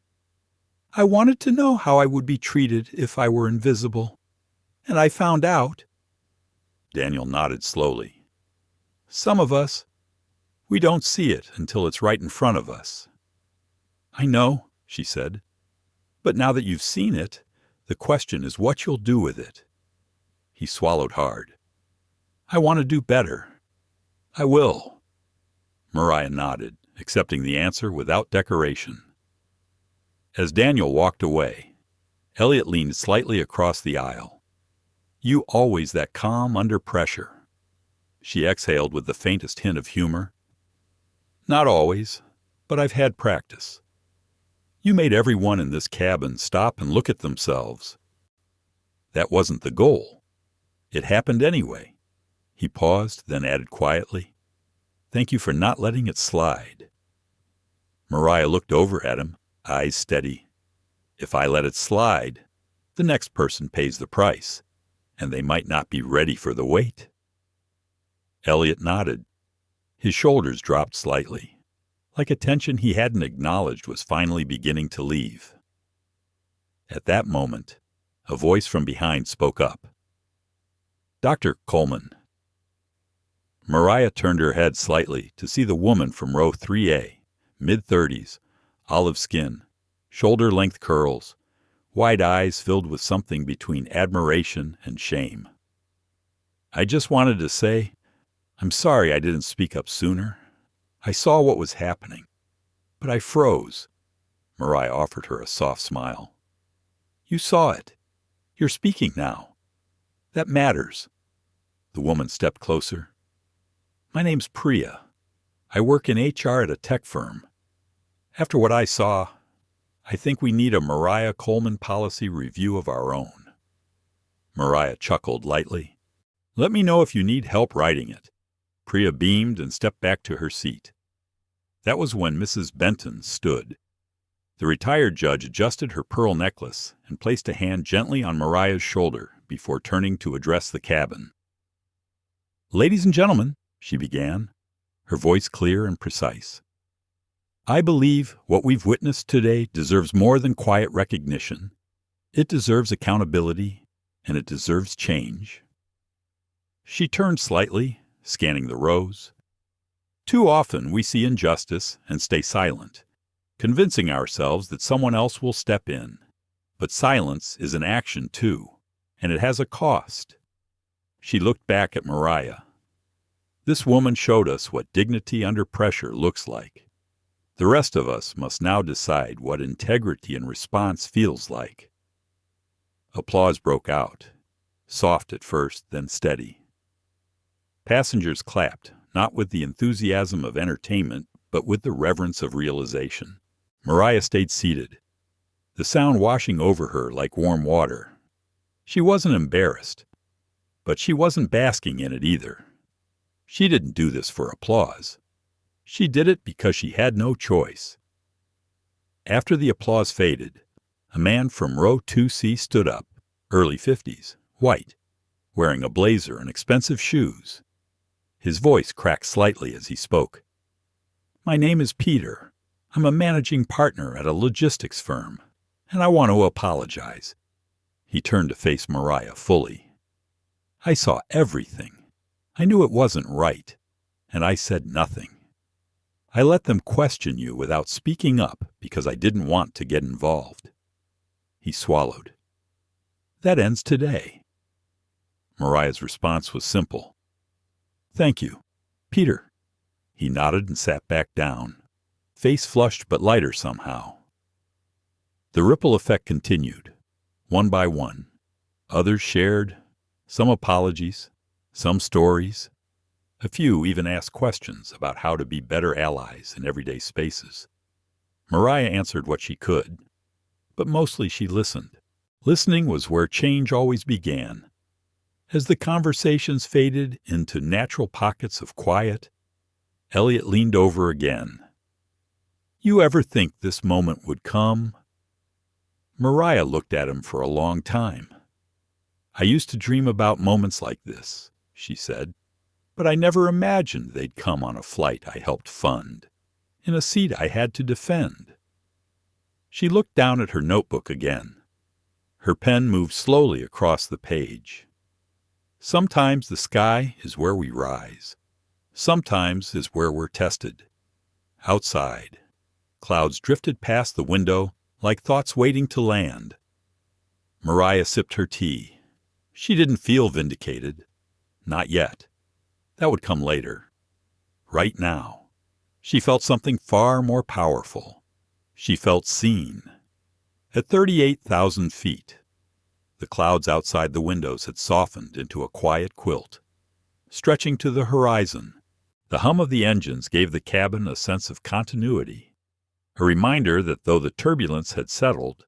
I wanted to know how I would be treated if I were invisible. And I found out. Daniel nodded slowly. Some of us, we don't see it until it's right in front of us. I know, she said. But now that you've seen it, the question is what you'll do with it. He swallowed hard. I want to do better. I will. Mariah nodded, accepting the answer without decoration. As Daniel walked away, Elliot leaned slightly across the aisle. You always that calm under pressure. She exhaled with the faintest hint of humor. Not always, but I've had practice. You made everyone in this cabin stop and look at themselves. That wasn't the goal. It happened anyway. He paused, then added quietly, Thank you for not letting it slide. Mariah looked over at him, eyes steady. If I let it slide, the next person pays the price, and they might not be ready for the weight. Elliot nodded. His shoulders dropped slightly, like a tension he hadn't acknowledged was finally beginning to leave. At that moment, a voice from behind spoke up. "Dr. Coleman." Mariah turned her head slightly to see the woman from row 3A, mid-30s, olive skin, shoulder-length curls, wide eyes filled with something between admiration and shame. "I just wanted to say, I'm sorry I didn't speak up sooner. I saw what was happening, but I froze." Mariah offered her a soft smile. "You saw it. You're speaking now. That matters." The woman stepped closer. "My name's Priya. I work in HR at a tech firm. After what I saw, I think we need a Mariah Coleman policy review of our own." Mariah chuckled lightly. "Let me know if you need help writing it." Priya beamed and stepped back to her seat. That was when Mrs. Benton stood. The retired judge adjusted her pearl necklace and placed a hand gently on Mariah's shoulder before turning to address the cabin. "Ladies and gentlemen," she began, her voice clear and precise, "I believe what we've witnessed today deserves more than quiet recognition. It deserves accountability, and it deserves change." She turned slightly, scanning the rows. Too often we see injustice and stay silent, convincing ourselves that someone else will step in. But silence is an action too, and it has a cost. She looked back at Mariah. This woman showed us what dignity under pressure looks like. The rest of us must now decide what integrity and response feels like. Applause broke out, soft at first, then steady. Passengers clapped, not with the enthusiasm of entertainment, but with the reverence of realization. Mariah stayed seated, the sound washing over her like warm water. She wasn't embarrassed, but she wasn't basking in it either. She didn't do this for applause. She did it because she had no choice. After the applause faded, a man from row 2C stood up, early 50s, white, wearing a blazer and expensive shoes. His voice cracked slightly as he spoke. "My name is Peter. I'm a managing partner at a logistics firm, and I want to apologize." He turned to face Mariah fully. "I saw everything. I knew it wasn't right, and I said nothing. I let them question you without speaking up because I didn't want to get involved." He swallowed. "That ends today." Mariah's response was simple. "Thank you, Peter." He nodded and sat back down, face flushed but lighter somehow. The ripple effect continued, one by one. Others shared, some apologies, some stories. A few even asked questions about how to be better allies in everyday spaces. Mariah answered what she could, but mostly she listened. Listening was where change always began. As the conversations faded into natural pockets of quiet, Elliot leaned over again. "You ever think this moment would come?" Mariah looked at him for a long time. "I used to dream about moments like this," she said, "but I never imagined they'd come on a flight I helped fund, in a seat I had to defend." She looked down at her notebook again. Her pen moved slowly across the page. "Sometimes the sky is where we rise. Sometimes is where we're tested." Outside, clouds drifted past the window like thoughts waiting to land. Mariah sipped her tea. She didn't feel vindicated. Not yet. That would come later. Right now, she felt something far more powerful. She felt seen. At 38,000 feet, the clouds outside the windows had softened into a quiet quilt. Stretching to the horizon, the hum of the engines gave the cabin a sense of continuity, a reminder that though the turbulence had settled,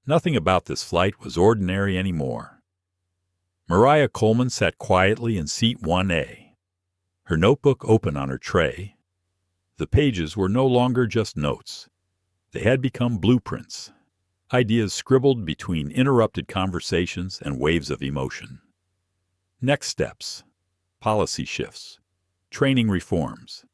nothing about this flight was ordinary anymore. Mariah Coleman sat quietly in seat 1A, her notebook open on her tray. The pages were no longer just notes. They had become blueprints, ideas scribbled between interrupted conversations and waves of emotion. Next steps, policy shifts, training reforms,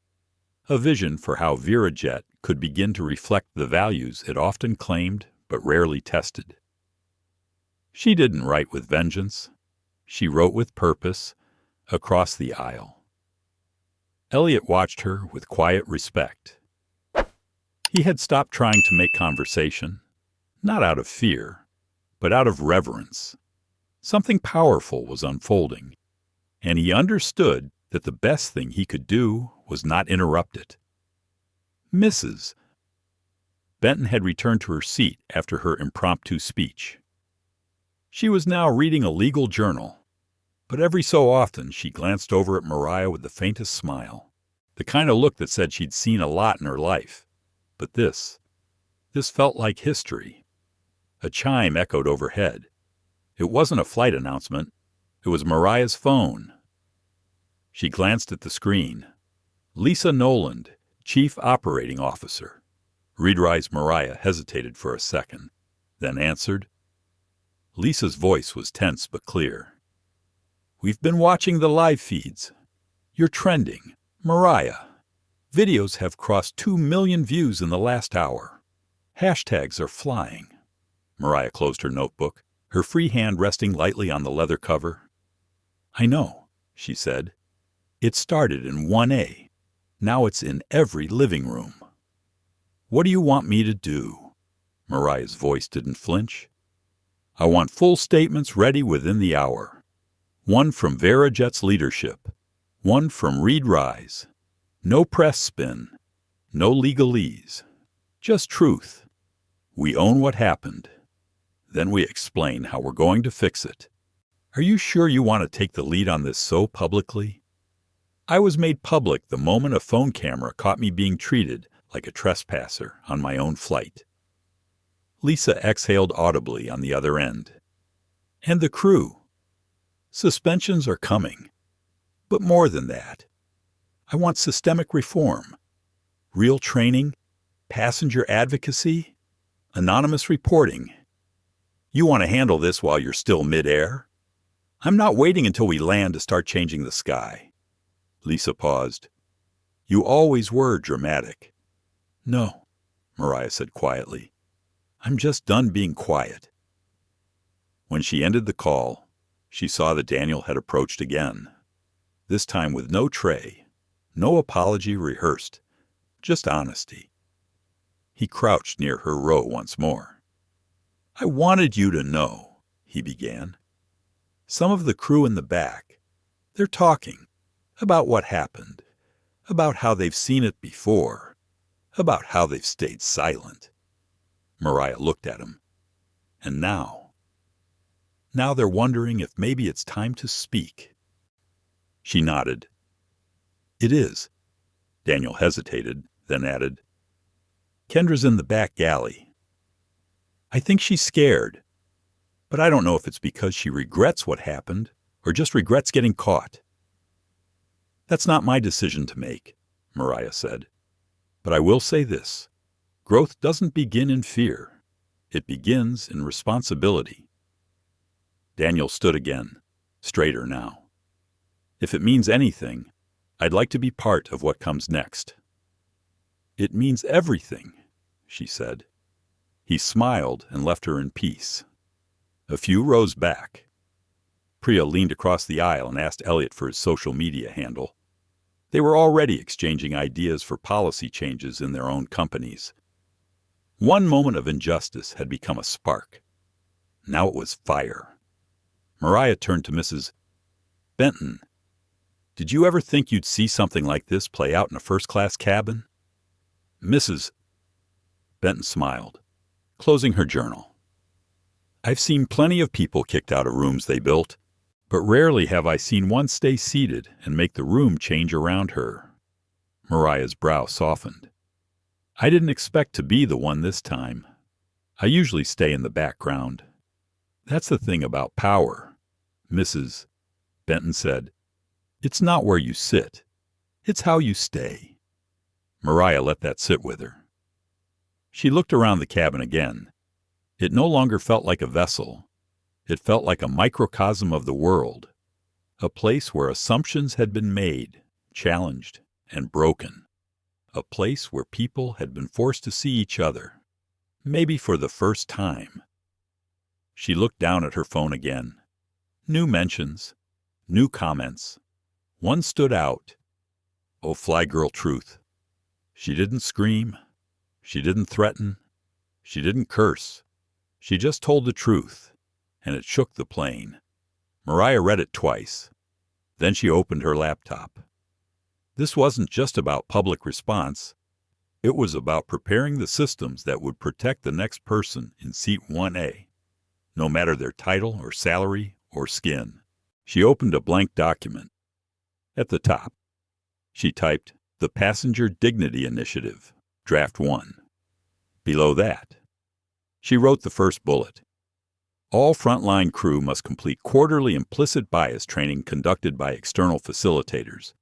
a vision for how VeraJet could begin to reflect the values it often claimed but rarely tested. She didn't write with vengeance. She wrote with purpose across the aisle. Elliot watched her with quiet respect. He had stopped trying to make conversation, not out of fear, but out of reverence. Something powerful was unfolding, and he understood that the best thing he could do was not interrupt it. Mrs. Benton had returned to her seat after her impromptu speech. She was now reading a legal journal, but every so often she glanced over at Mariah with the faintest smile, the kind of look that said she'd seen a lot in her life. But this felt like history. A chime echoed overhead. It wasn't a flight announcement. It was Mariah's phone. She glanced at the screen. Lisa Noland, Chief Operating Officer. Reed-Rise Mariah hesitated for a second, then answered. Lisa's voice was tense but clear. We've been watching the live feeds. You're trending. Mariah. Videos have crossed 2 million views in the last hour. Hashtags are flying. Mariah closed her notebook, her free hand resting lightly on the leather cover. I know, she said. It started in 1A. Now it's in every living room. What do you want me to do? Mariah's voice didn't flinch. I want full statements ready within the hour. One from VeraJet's leadership. One from Reed-Rise. No press spin. No legalese. Just truth. We own what happened. Then we explain how we're going to fix it. Are you sure you want to take the lead on this so publicly? I was made public the moment a phone camera caught me being treated like a trespasser on my own flight. Lisa exhaled audibly on the other end. And the crew. Suspensions are coming. But more than that. I want systemic reform. Real training, passenger advocacy, anonymous reporting. You want to handle this while you're still mid-air? I'm not waiting until we land to start changing the sky. Lisa paused. You always were dramatic. No, Mariah said quietly. I'm just done being quiet. When she ended the call, she saw that Daniel had approached again, this time with no tray, no apology rehearsed, just honesty. He crouched near her row once more. I wanted you to know, he began. Some of the crew in the back, they're talking about what happened, about how they've seen it before, about how they've stayed silent. Mariah looked at him. And now they're wondering if maybe it's time to speak. She nodded. It is. Daniel hesitated, then added, Kendra's in the back galley. I think she's scared, but I don't know if it's because she regrets what happened or just regrets getting caught. That's not my decision to make, Mariah said. But I will say this. Growth doesn't begin in fear. It begins in responsibility. Daniel stood again, straighter now. If it means anything, I'd like to be part of what comes next. It means everything, she said. He smiled and left her in peace. A few rows back. Priya leaned across the aisle and asked Elliot for his social media handle. They were already exchanging ideas for policy changes in their own companies. One moment of injustice had become a spark. Now it was fire. Mariah turned to Mrs. Benton. Did you ever think you'd see something like this play out in a first-class cabin? Mrs. Benton smiled, closing her journal. I've seen plenty of people kicked out of rooms they built, but rarely have I seen one stay seated and make the room change around her. Mariah's brow softened. I didn't expect to be the one this time. I usually stay in the background. That's the thing about power, Mrs. Benton said. It's not where you sit. It's how you stay. Mariah let that sit with her. She looked around the cabin again. It no longer felt like a vessel. It felt like a microcosm of the world, a place where assumptions had been made, challenged, and broken, a place where people had been forced to see each other, maybe for the first time. She looked down at her phone again. New mentions, new comments. One stood out. Oh, fly girl truth. She didn't scream. She didn't threaten. She didn't curse. She just told the truth, and it shook the plane. Mariah read it twice. Then she opened her laptop. This wasn't just about public response. It was about preparing the systems that would protect the next person in seat 1A, no matter their title or salary or skin. She opened a blank document. At the top, she typed, "The Passenger Dignity Initiative, Draft 1. Below that, she wrote the first bullet. All frontline crew must complete quarterly implicit bias training conducted by external facilitators.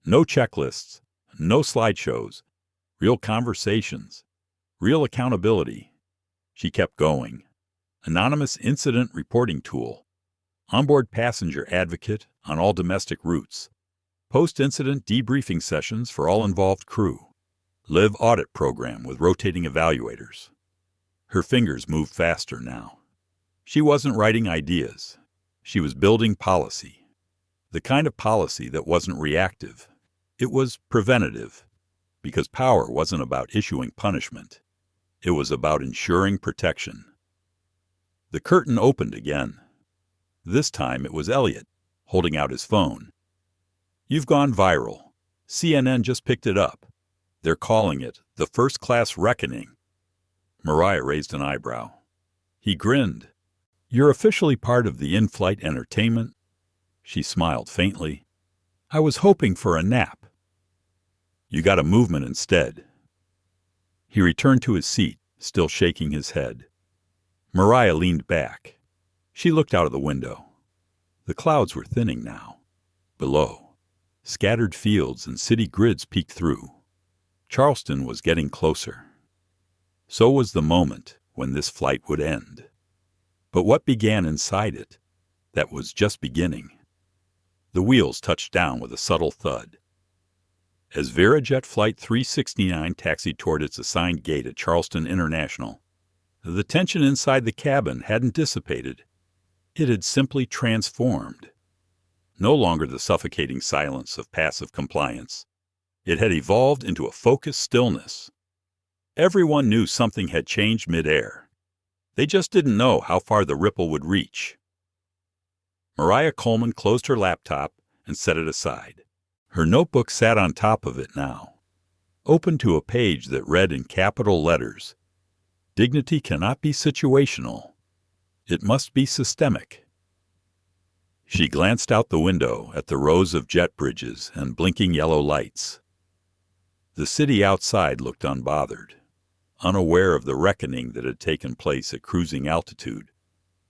No checklists, no slideshows, real conversations, real accountability." She kept going. Anonymous incident reporting tool. Onboard passenger advocate on all domestic routes. Post-incident debriefing sessions for all involved crew. Live audit program with rotating evaluators. Her fingers moved faster now. She wasn't writing ideas. She was building policy. The kind of policy that wasn't reactive. It was preventative, because power wasn't about issuing punishment. It was about ensuring protection. The curtain opened again. This time it was Elliot, holding out his phone. "You've gone viral. CNN just picked it up. They're calling it the first-class reckoning." Mariah raised an eyebrow. He grinned. "You're officially part of the in-flight entertainment." She smiled faintly. "I was hoping for a nap." "You got a movement instead." He returned to his seat, still shaking his head. Mariah leaned back. She looked out of the window. The clouds were thinning now. Below, scattered fields and city grids peeked through. Charleston was getting closer. So was the moment when this flight would end. But what began inside it, that was just beginning? The wheels touched down with a subtle thud. As VeraJet Flight 369 taxied toward its assigned gate at Charleston International, the tension inside the cabin hadn't dissipated. It had simply transformed. No longer the suffocating silence of passive compliance. It had evolved into a focused stillness. Everyone knew something had changed midair. They just didn't know how far the ripple would reach. Mariah Coleman closed her laptop and set it aside. Her notebook sat on top of it now, open to a page that read in capital letters, "Dignity cannot be situational. It must be systemic." She glanced out the window at the rows of jet bridges and blinking yellow lights. The city outside looked unbothered, unaware of the reckoning that had taken place at cruising altitude.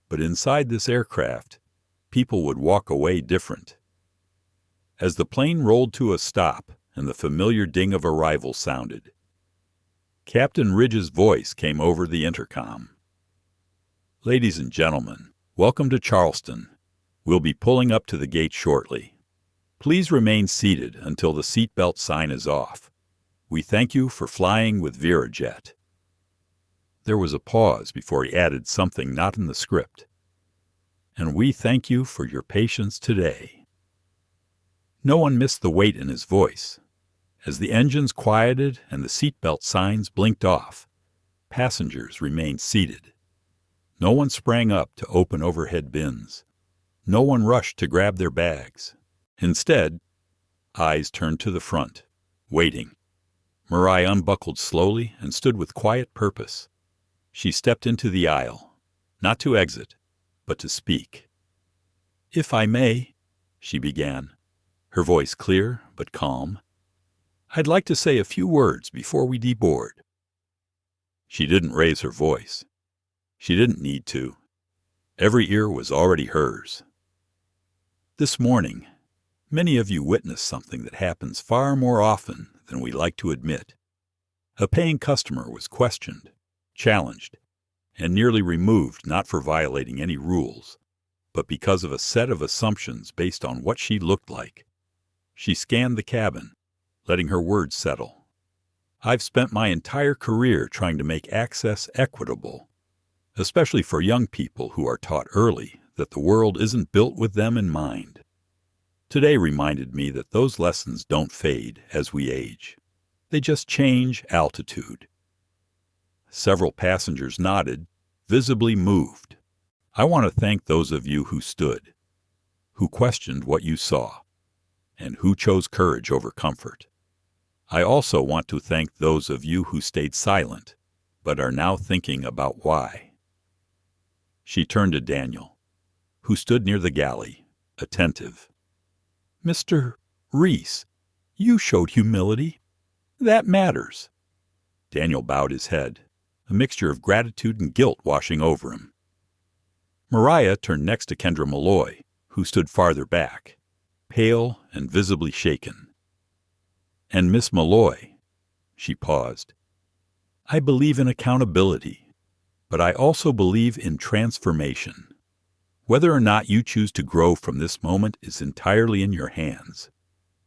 But inside this aircraft, people would walk away different. As the plane rolled to a stop and the familiar ding of arrival sounded, Captain Ridge's voice came over the intercom. "Ladies and gentlemen, welcome to Charleston. We'll be pulling up to the gate shortly. Please remain seated until the seatbelt sign is off. We thank you for flying with VeraJet." There was a pause before he added something not in the script. "And we thank you for your patience today." No one missed the weight in his voice. As the engines quieted and the seatbelt signs blinked off, passengers remained seated. No one sprang up to open overhead bins. No one rushed to grab their bags. Instead, eyes turned to the front, waiting. Mariah unbuckled slowly and stood with quiet purpose. She stepped into the aisle, not to exit, but to speak. "If I may," she began, her voice clear but calm, "I'd like to say a few words before we deboard." She didn't raise her voice. She didn't need to. Every ear was already hers. This morning, many of you witnessed something that happens far more often than we like to admit. A paying customer was questioned, challenged, and nearly removed not for violating any rules, but because of a set of assumptions based on what she looked like. She scanned the cabin, letting her words settle. I've spent my entire career trying to make access equitable, especially for young people who are taught early that the world isn't built with them in mind. Today reminded me that those lessons don't fade as we age. They just change altitude. Several passengers nodded, visibly moved. I want to thank those of you who stood, who questioned what you saw, and who chose courage over comfort. I also want to thank those of you who stayed silent, but are now thinking about why. She turned to Daniel, who stood near the galley, attentive. Mr. Reese, you showed humility. That matters. Daniel bowed his head, a mixture of gratitude and guilt washing over him. Mariah turned next to Kendra Malloy, who stood farther back, pale and visibly shaken. And Miss Malloy, she paused. I believe in accountability, but I also believe in transformation. Whether or not you choose to grow from this moment is entirely in your hands.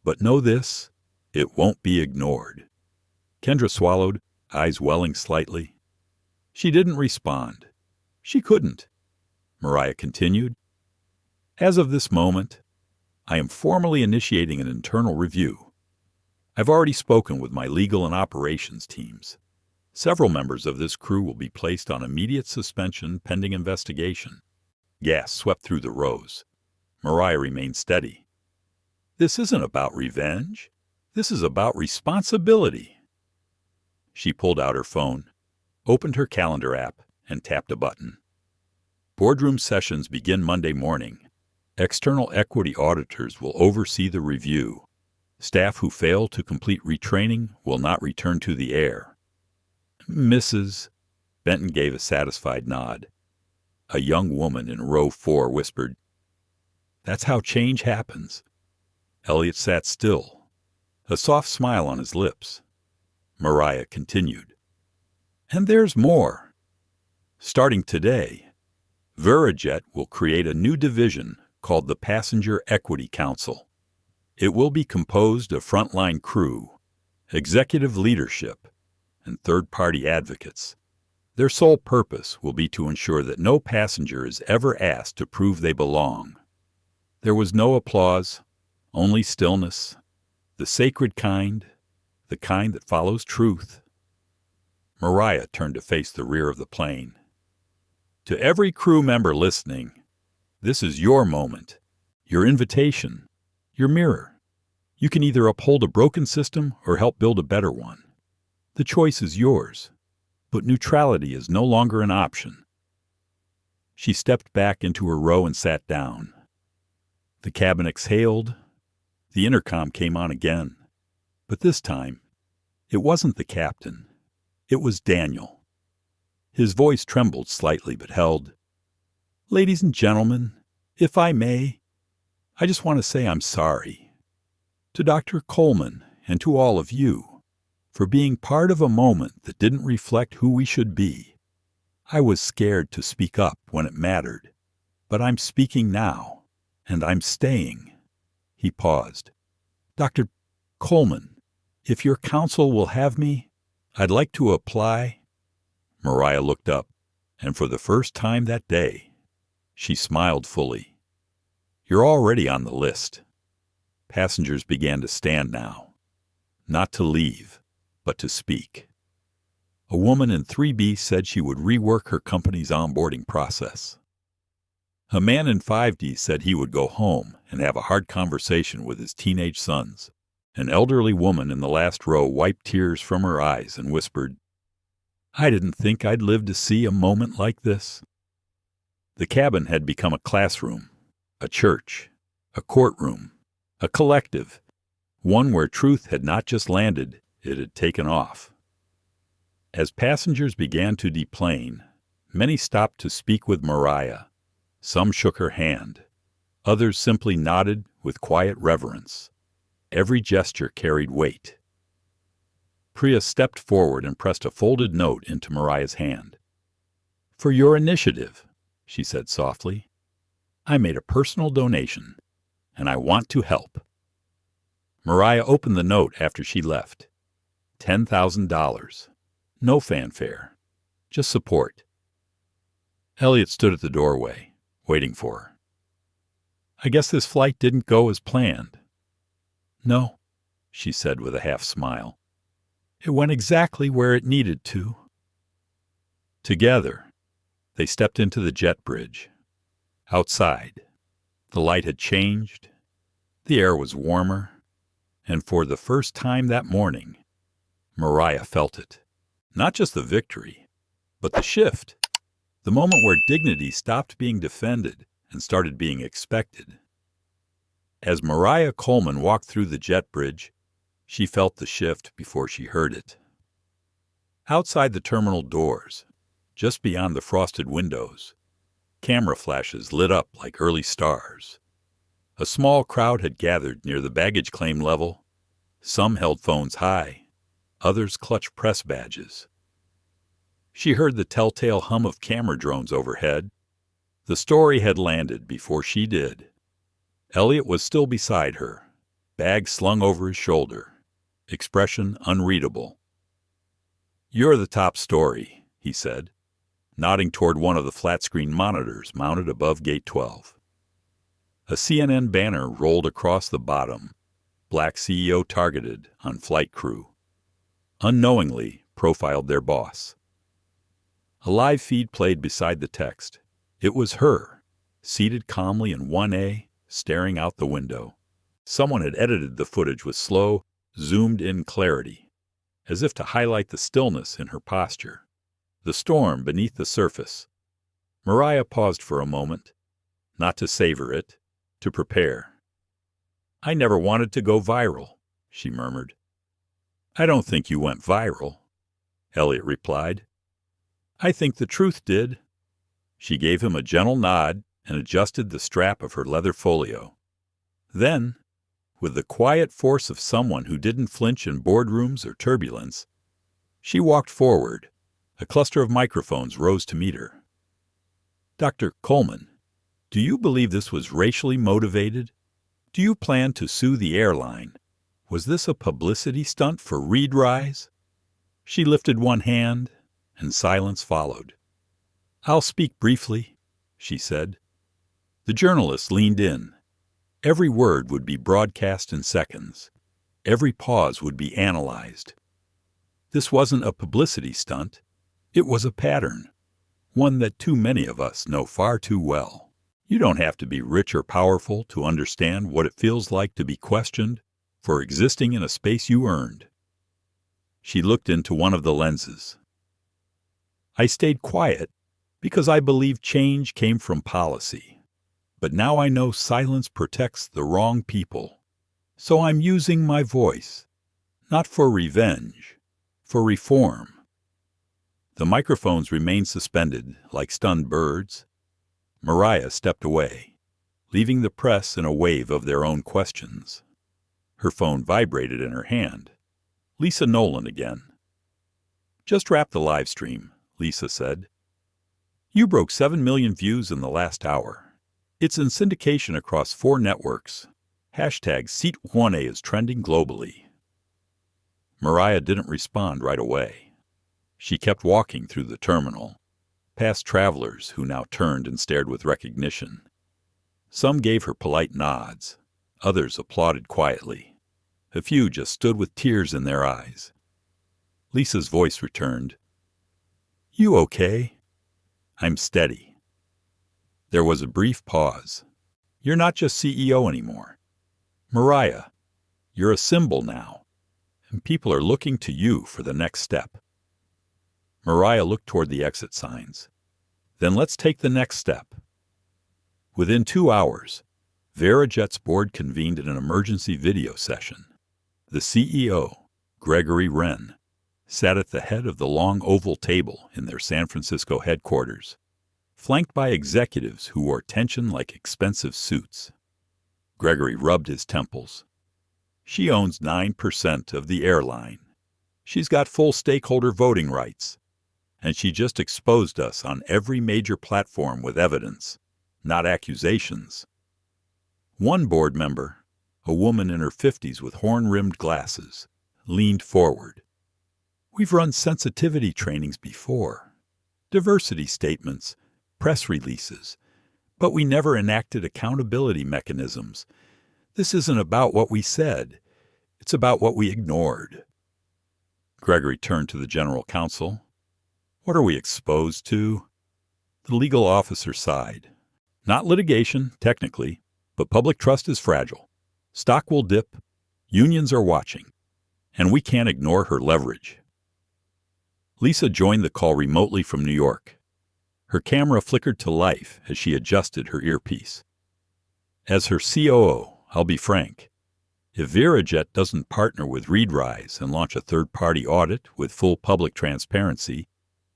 But know this, it won't be ignored. Kendra swallowed, eyes welling slightly. She didn't respond. She couldn't. Mariah continued. As of this moment, I am formally initiating an internal review. I've already spoken with my legal and operations teams. Several members of this crew will be placed on immediate suspension pending investigation. Gas swept through the rows. Mariah remained steady. This isn't about revenge. This is about responsibility. She pulled out her phone, opened her calendar app, and tapped a button. Boardroom sessions begin Monday morning. External equity auditors will oversee the review. Staff who fail to complete retraining will not return to the air. Mrs. Benton gave a satisfied nod. A young woman in row 4 whispered, That's how change happens. Elliot sat still, a soft smile on his lips. Mariah continued, And there's more. Starting today, VeraJet will create a new division called the Passenger Equity Council. It will be composed of frontline crew, executive leadership, and third-party advocates. Their sole purpose will be to ensure that no passenger is ever asked to prove they belong. There was no applause, only stillness, the sacred kind, the kind that follows truth. Mariah turned to face the rear of the plane. To every crew member listening, this is your moment, your invitation, your mirror. You can either uphold a broken system or help build a better one. The choice is yours, but neutrality is no longer an option. She stepped back into her row and sat down. The cabin exhaled. The intercom came on again, but this time, it wasn't the captain. It was Daniel. His voice trembled slightly but held. Ladies and gentlemen, if I may, I just want to say I'm sorry. To Dr. Coleman and to all of you, for being part of a moment that didn't reflect who we should be. I was scared to speak up when it mattered, but I'm speaking now, and I'm staying. He paused. Dr. Coleman, if your counsel will have me, I'd like to apply. Mariah looked up, and for the first time that day, she smiled fully. You're already on the list. Passengers began to stand now, not to leave, but to speak. A woman in 3B said she would rework her company's onboarding process. A man in 5D said he would go home and have a hard conversation with his teenage sons. An elderly woman in the last row wiped tears from her eyes and whispered, I didn't think I'd live to see a moment like this. The cabin had become a classroom, a church, a courtroom, a collective, one where truth had not just landed, it had taken off. As passengers began to deplane, many stopped to speak with Mariah. Some shook her hand. Others simply nodded with quiet reverence. Every gesture carried weight. Priya stepped forward and pressed a folded note into Mariah's hand. "For your initiative," she said softly. "I made a personal donation, and I want to help." Mariah opened the note after she left. $10,000. No fanfare. Just support. Elliot stood at the doorway, waiting for her. "I guess this flight didn't go as planned." "No," she said with a half smile. "It went exactly where it needed to." Together, they stepped into the jet bridge. Outside, the light had changed, the air was warmer, and for the first time that morning, Mariah felt it. Not just the victory, but the shift. The moment where dignity stopped being defended and started being expected. As Mariah Coleman walked through the jet bridge, she felt the shift before she heard it. Outside the terminal doors, just beyond the frosted windows, camera flashes lit up like early stars. A small crowd had gathered near the baggage claim level. Some held phones high, others clutched press badges. She heard the telltale hum of camera drones overhead. The story had landed before she did. Elliot was still beside her, bag slung over his shoulder, expression unreadable. "You're the top story," he said, nodding toward one of the flat-screen monitors mounted above Gate 12. A CNN banner rolled across the bottom, black CEO targeted on flight crew. Unknowingly profiled their boss. A live feed played beside the text. It was her, seated calmly in 1A, staring out the window. Someone had edited the footage with slow, zoomed-in clarity, as if to highlight the stillness in her posture, the storm beneath the surface. Mariah paused for a moment, not to savor it, to prepare. "I never wanted to go viral," she murmured. "I don't think you went viral," Elliot replied. "I think the truth did." She gave him a gentle nod and adjusted the strap of her leather folio. Then, with the quiet force of someone who didn't flinch in boardrooms or turbulence, she walked forward. A cluster of microphones rose to meet her. "Dr. Coleman, do you believe this was racially motivated? Do you plan to sue the airline? Was this a publicity stunt for Rewiring?" She lifted one hand, and silence followed. "I'll speak briefly," she said. The journalist leaned in. Every word would be broadcast in seconds. Every pause would be analyzed. This wasn't a publicity stunt. It was a pattern, one that too many of us know far too well. You don't have to be rich or powerful to understand what it feels like to be questioned for existing in a space you earned. She looked into one of the lenses. "I stayed quiet because I believed change came from policy. But now I know silence protects the wrong people. So I'm using my voice, not for revenge, for reform." The microphones remained suspended like stunned birds. Mariah stepped away, leaving the press in a wave of their own questions. Her phone vibrated in her hand. Lisa Nolan again. "Just wrapped the live stream," Lisa said. "You broke 7 million views in the last hour. It's in syndication across 4 networks. Hashtag Seat1A is trending globally." Mariah didn't respond right away. She kept walking through the terminal, past travelers who now turned and stared with recognition. Some gave her polite nods. Others applauded quietly. A few just stood with tears in their eyes. Lisa's voice returned. "You okay?" "I'm steady." There was a brief pause. "You're not just CEO anymore. Mariah, you're a symbol now, and people are looking to you for the next step." Mariah looked toward the exit signs. "Then let's take the next step." Within 2 hours, VeraJet's board convened in an emergency video session. The CEO, Gregory Wren, sat at the head of the long oval table in their San Francisco headquarters, flanked by executives who wore tension like expensive suits. Gregory rubbed his temples. "She owns 9% of the airline. She's got full stakeholder voting rights. And she just exposed us on every major platform with evidence, not accusations. One board member, a woman in her 50s with horn-rimmed glasses, leaned forward. We've run sensitivity trainings before, diversity statements, press releases, but we never enacted accountability mechanisms. This isn't about what we said. It's about what we ignored. Gregory turned to the general counsel. What are we exposed to? The legal officer sighed. Not litigation, technically, but public trust is fragile. Stock will dip. Unions are watching. And we can't ignore her leverage. Lisa joined the call remotely from New York. Her camera flickered to life as she adjusted her earpiece. As her COO, I'll be frank. If VeraJet doesn't partner with Rewiring and launch a third-party audit with full public transparency,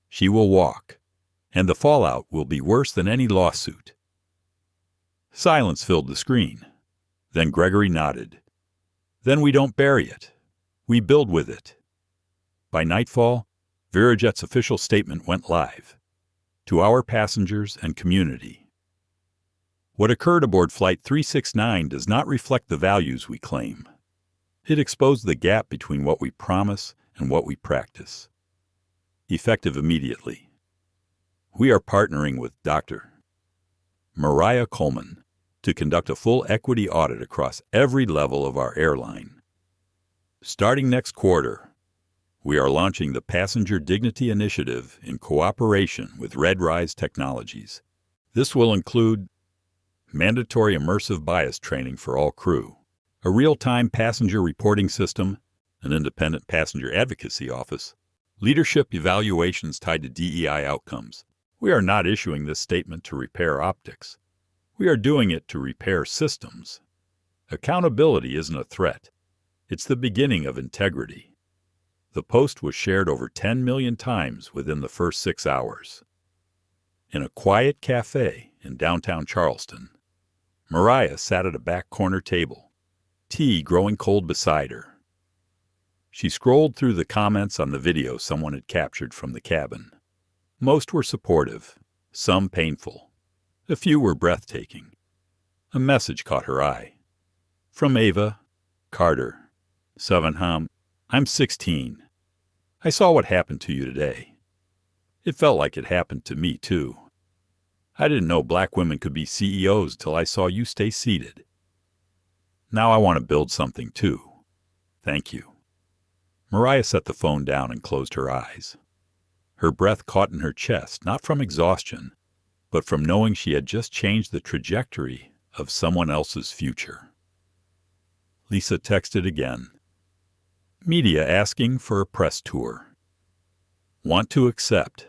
she will walk, and the fallout will be worse than any lawsuit. Silence filled the screen. Then Gregory nodded. Then we don't bury it. We build with it. By nightfall, VeraJet's official statement went live. To our passengers and community. What occurred aboard Flight 369 does not reflect the values we claim. It exposed the gap between what we promise and what we practice. Effective immediately. We are partnering with Dr. Mariah Coleman to conduct a full equity audit across every level of our airline. Starting next quarter, we are launching the Passenger Dignity Initiative in cooperation with Rewiring Technologies. This will include mandatory immersive bias training for all crew, a real-time passenger reporting system, an independent passenger advocacy office, leadership evaluations tied to DEI outcomes. We are not issuing this statement to repair optics. We are doing it to repair systems. Accountability isn't a threat. It's the beginning of integrity. The post was shared over 10 million times within the first 6 hours. In a quiet cafe in downtown Charleston, Mariah sat at a back corner table, tea growing cold beside her. She scrolled through the comments on the video someone had captured from the cabin. Most were supportive, some painful. A few were breathtaking. A message caught her eye. From Ava, Carter, Sevenham, I'm 16. I saw what happened to you today. It felt like it happened to me, too. I didn't know black women could be CEOs till I saw you stay seated. Now I want to build something, too. Thank you. Mariah set the phone down and closed her eyes. Her breath caught in her chest, not from exhaustion, but from knowing she had just changed the trajectory of someone else's future. Lisa texted again. Media asking for a press tour. Want to accept,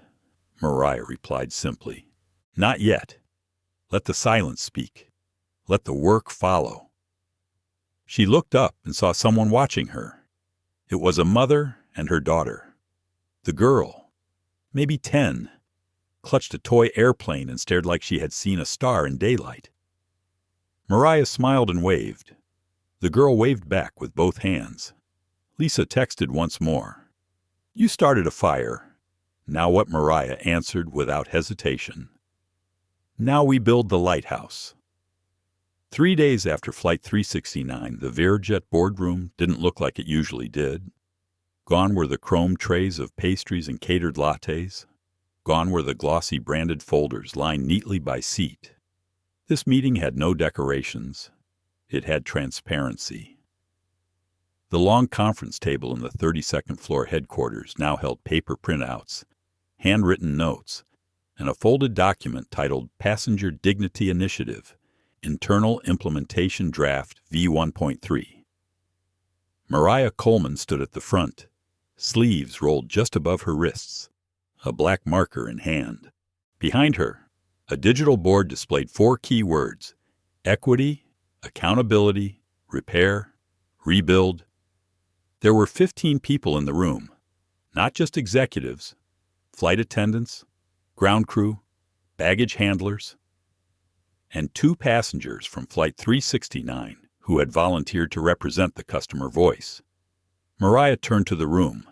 Mariah replied simply. Not yet. Let the silence speak. Let the work follow. She looked up and saw someone watching her. It was a mother and her daughter. The girl, maybe 10, clutched a toy airplane and stared like she had seen a star in daylight. Mariah smiled and waved. The girl waved back with both hands. Lisa texted once more. You started a fire. Now what? Mariah answered without hesitation. Now we build the lighthouse. 3 days after Flight 369, the VeraJet boardroom didn't look like it usually did. Gone were the chrome trays of pastries and catered lattes. Gone were the glossy branded folders lined neatly by seat. This meeting had no decorations. It had transparency. The long conference table in the 32nd floor headquarters now held paper printouts, handwritten notes, and a folded document titled Passenger Dignity Initiative, Internal Implementation Draft V1.3. Mariah Coleman stood at the front, sleeves rolled just above her wrists, a black marker in hand. Behind her, a digital board displayed 4 key words: equity, accountability, repair, rebuild. There were 15 people in the room, not just executives, flight attendants, ground crew, baggage handlers, and 2 passengers from Flight 369 who had volunteered to represent the customer voice. Mariah turned to the room,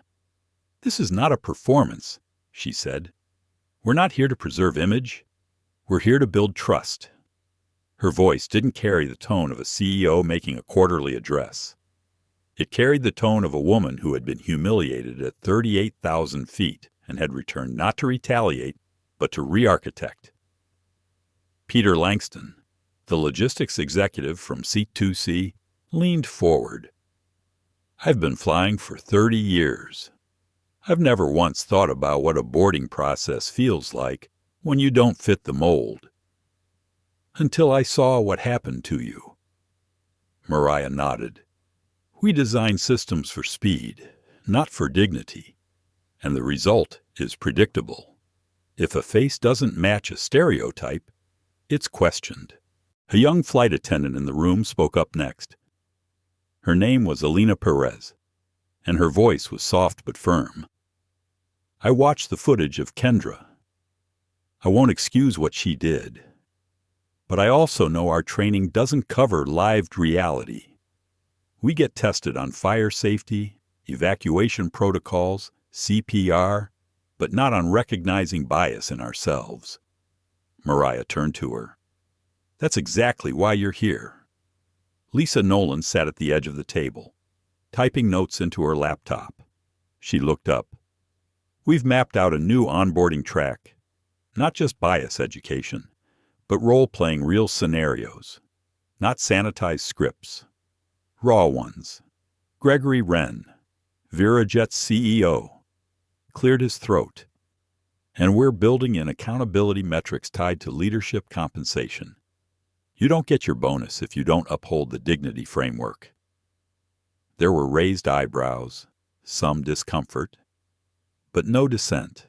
"This is not a performance," she said. "We're not here to preserve image. We're here to build trust." Her voice didn't carry the tone of a CEO making a quarterly address. It carried the tone of a woman who had been humiliated at 38,000 feet and had returned not to retaliate, but to re-architect. Peter Langston, the logistics executive from Seat 2C, leaned forward. "I've been flying for 30 years. I've never once thought about what a boarding process feels like when you don't fit the mold. Until I saw what happened to you." Mariah nodded. "We design systems for speed, not for dignity. And the result is predictable. If a face doesn't match a stereotype, it's questioned." A young flight attendant in the room spoke up next. Her name was Alina Perez, and her voice was soft but firm. "I watched the footage of Kendra. I won't excuse what she did. But I also know our training doesn't cover lived reality. We get tested on fire safety, evacuation protocols, CPR, but not on recognizing bias in ourselves." Mariah turned to her. "That's exactly why you're here." Lisa Nolan sat at the edge of the table, typing notes into her laptop. She looked up. "We've mapped out a new onboarding track, not just bias education, but role-playing real scenarios, not sanitized scripts, raw ones." Gregory Wren, VeraJet's CEO, cleared his throat. "And we're building in accountability metrics tied to leadership compensation. You don't get your bonus if you don't uphold the dignity framework." There were raised eyebrows, some discomfort, but no dissent.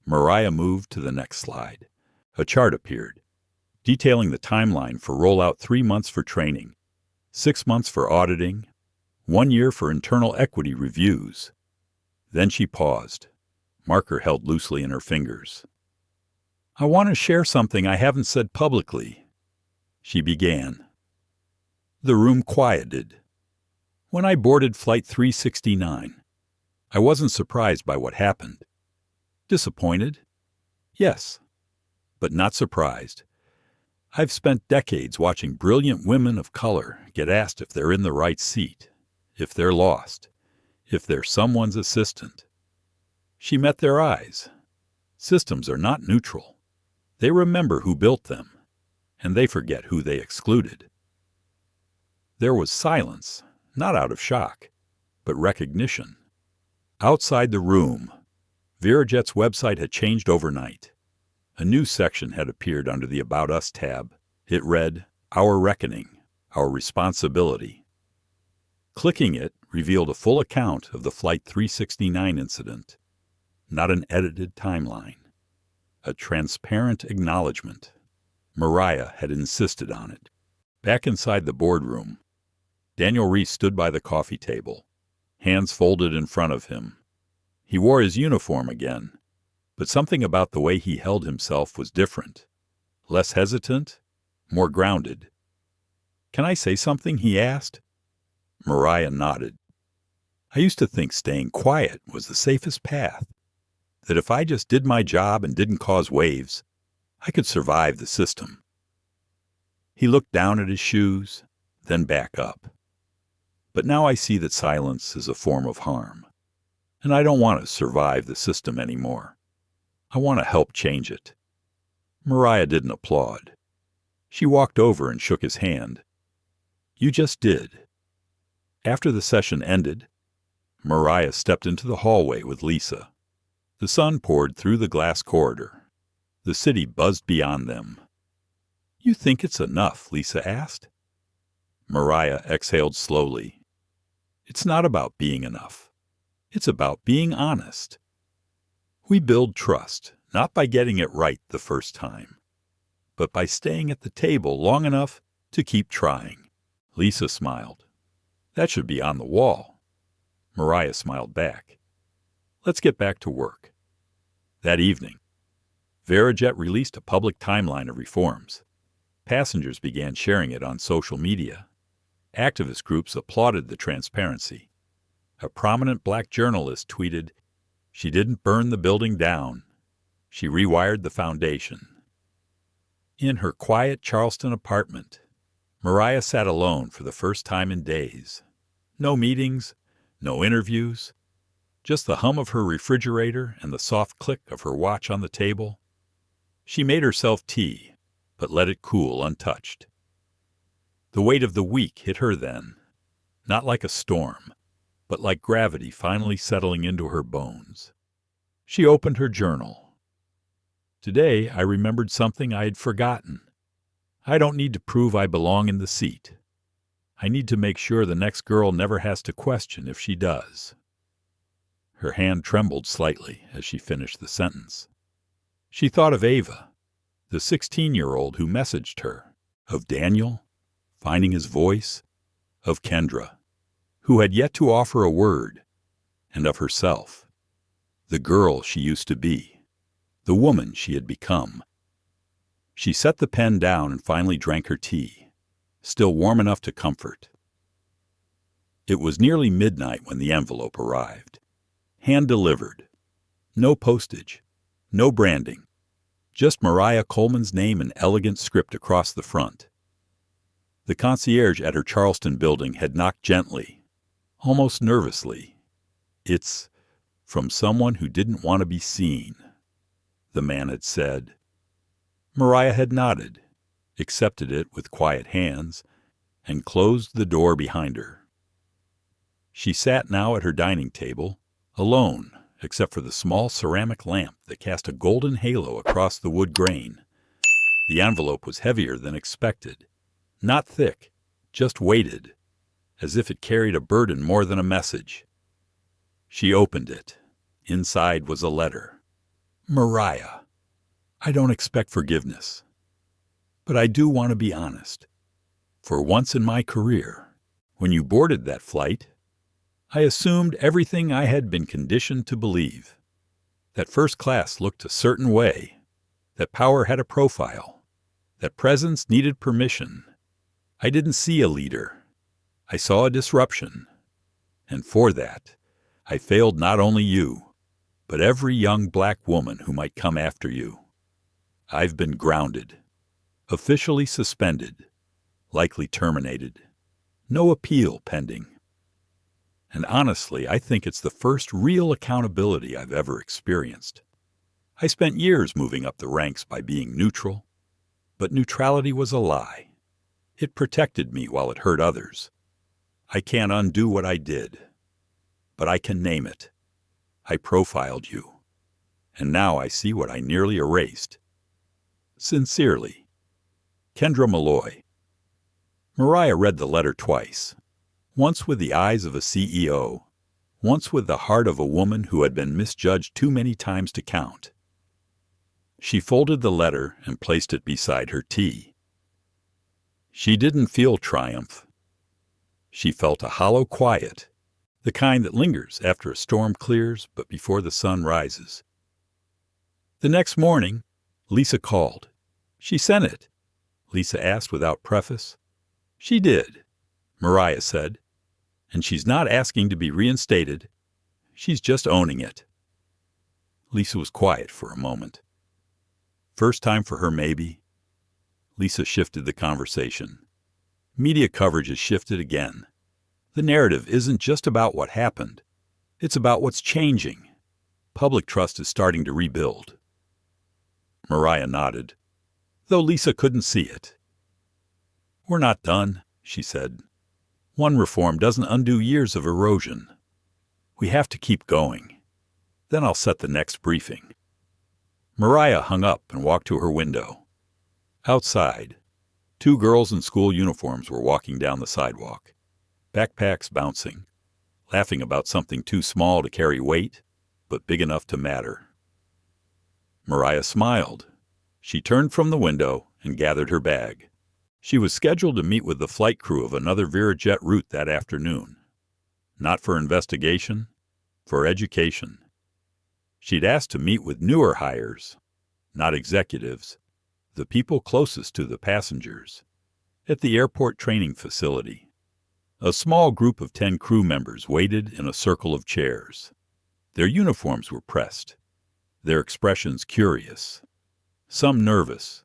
Mariah moved to the next slide. A chart appeared, detailing the timeline for rollout: 3 months for training, 6 months for auditing, 1 year for internal equity reviews. Then she paused, marker held loosely in her fingers. "I want to share something I haven't said publicly," she began. The room quieted. "When I boarded Flight 369, I wasn't surprised by what happened. Disappointed? Yes, but not surprised. I've spent decades watching brilliant women of color get asked if they're in the right seat, if they're lost, if they're someone's assistant. She met their eyes. Systems are not neutral. They remember who built them, and they forget who they excluded." There was silence, not out of shock, but recognition. Outside the room, VeraJet's website had changed overnight. A new section had appeared under the About Us tab. It read, "Our Reckoning, Our Responsibility." Clicking it revealed a full account of the Flight 369 incident, not an edited timeline. A transparent acknowledgement. Mariah had insisted on it. Back inside the boardroom, Daniel Reese stood by the coffee table, hands folded in front of him. He wore his uniform again, but something about the way he held himself was different. Less hesitant, more grounded. "Can I say something?" he asked. Mariah nodded. "I used to think staying quiet was the safest path, that if I just did my job and didn't cause waves, I could survive the system." He looked down at his shoes, then back up. "But now I see that silence is a form of harm, and I don't want to survive the system anymore. I want to help change it." Mariah didn't applaud. She walked over and shook his hand. "You just did." After the session ended, Mariah stepped into the hallway with Lisa. The sun poured through the glass corridor. The city buzzed beyond them. "You think it's enough?" Lisa asked. Mariah exhaled slowly. "It's not about being enough. It's about being honest. We build trust, not by getting it right the first time, but by staying at the table long enough to keep trying." Lisa smiled. "That should be on the wall." Mariah smiled back. "Let's get back to work." That evening, VeraJet released a public timeline of reforms. Passengers began sharing it on social media. Activist groups applauded the transparency. A prominent black journalist tweeted, "She didn't burn the building down. She rewired the foundation." In her quiet Charleston apartment, Mariah sat alone for the first time in days. No meetings, no interviews, just the hum of her refrigerator and the soft click of her watch on the table. She made herself tea, but let it cool untouched. The weight of the week hit her then, not like a storm, but like gravity finally settling into her bones. She opened her journal. Today I remembered something I had forgotten. I don't need to prove I belong in the seat. I need to make sure the next girl never has to question if she does. Her hand trembled slightly as she finished the sentence. She thought of Ava, the 16-year-old who messaged her, of Daniel, finding his voice, of Kendra, who had yet to offer a word, and of herself, the girl she used to be, the woman she had become. She set the pen down and finally drank her tea, still warm enough to comfort. It was nearly midnight when the envelope arrived. Hand-delivered. No postage. No branding. Just Mariah Coleman's name in elegant script across the front. The concierge at her Charleston building had knocked gently, almost nervously. "It's from someone who didn't want to be seen," the man had said. Mariah had nodded, accepted it with quiet hands, and closed the door behind her. She sat now at her dining table, alone, except for the small ceramic lamp that cast a golden halo across the wood grain. The envelope was heavier than expected. Not thick, just weighted, as if it carried a burden more than a message. She opened it. Inside was a letter. "Mariah, I don't expect forgiveness, but I do want to be honest. For once in my career, when you boarded that flight, I assumed everything I had been conditioned to believe. That first class looked a certain way, that power had a profile, that presence needed permission. I didn't see a leader. I saw a disruption. And for that, I failed not only you, but every young black woman who might come after you. I've been grounded, officially suspended, likely terminated. No appeal pending. And honestly, I think it's the first real accountability I've ever experienced. I spent years moving up the ranks by being neutral, but neutrality was a lie. It protected me while it hurt others. I can't undo what I did, but I can name it. I profiled you, and now I see what I nearly erased. Sincerely, Kendra Malloy." Mariah read the letter twice, once with the eyes of a CEO, once with the heart of a woman who had been misjudged too many times to count. She folded the letter and placed it beside her tea. She didn't feel triumph. She felt a hollow quiet, the kind that lingers after a storm clears but before the sun rises. The next morning, Lisa called. "She sent it?" Lisa asked without preface. "She did," Mariah said. "And she's not asking to be reinstated. She's just owning it." Lisa was quiet for a moment. First time for her, maybe. Lisa shifted the conversation. Media coverage has shifted again. The narrative isn't just about what happened. It's about what's changing. Public trust is starting to rebuild. Mariah nodded, though Lisa couldn't see it. "We're not done," she said. "One reform doesn't undo years of erosion. We have to keep going. Then I'll set the next briefing." Mariah hung up and walked to her window. Outside, two girls in school uniforms were walking down the sidewalk, backpacks bouncing, laughing about something too small to carry weight, but big enough to matter. Mariah smiled. She turned from the window and gathered her bag. She was scheduled to meet with the flight crew of another VeraJet route that afternoon. Not for investigation, for education. She'd asked to meet with newer hires, not executives, the people closest to the passengers, at the airport training facility. A small group of 10 crew members waited in a circle of chairs. Their uniforms were pressed, their expressions curious, some nervous.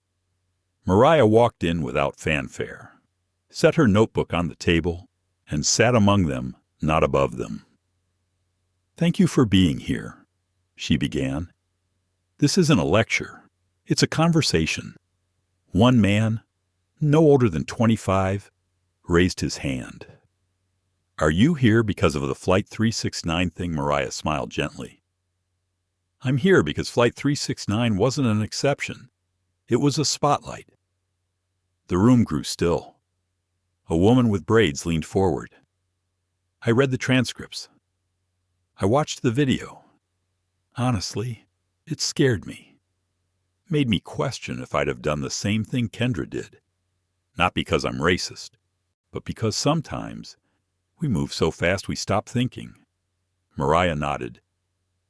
Mariah walked in without fanfare, set her notebook on the table, and sat among them, not above them. "Thank you for being here," she began. "This isn't a lecture. It's a conversation." One man, no older than 25, raised his hand. "Are you here because of the Flight 369 thing?" Mariah smiled gently. "I'm here because Flight 369 wasn't an exception. It was a spotlight." The room grew still. A woman with braids leaned forward. "I read the transcripts. I watched the video. Honestly, it scared me. Made me question if I'd have done the same thing Kendra did. Not because I'm racist, but because sometimes we move so fast we stop thinking." Mariah nodded.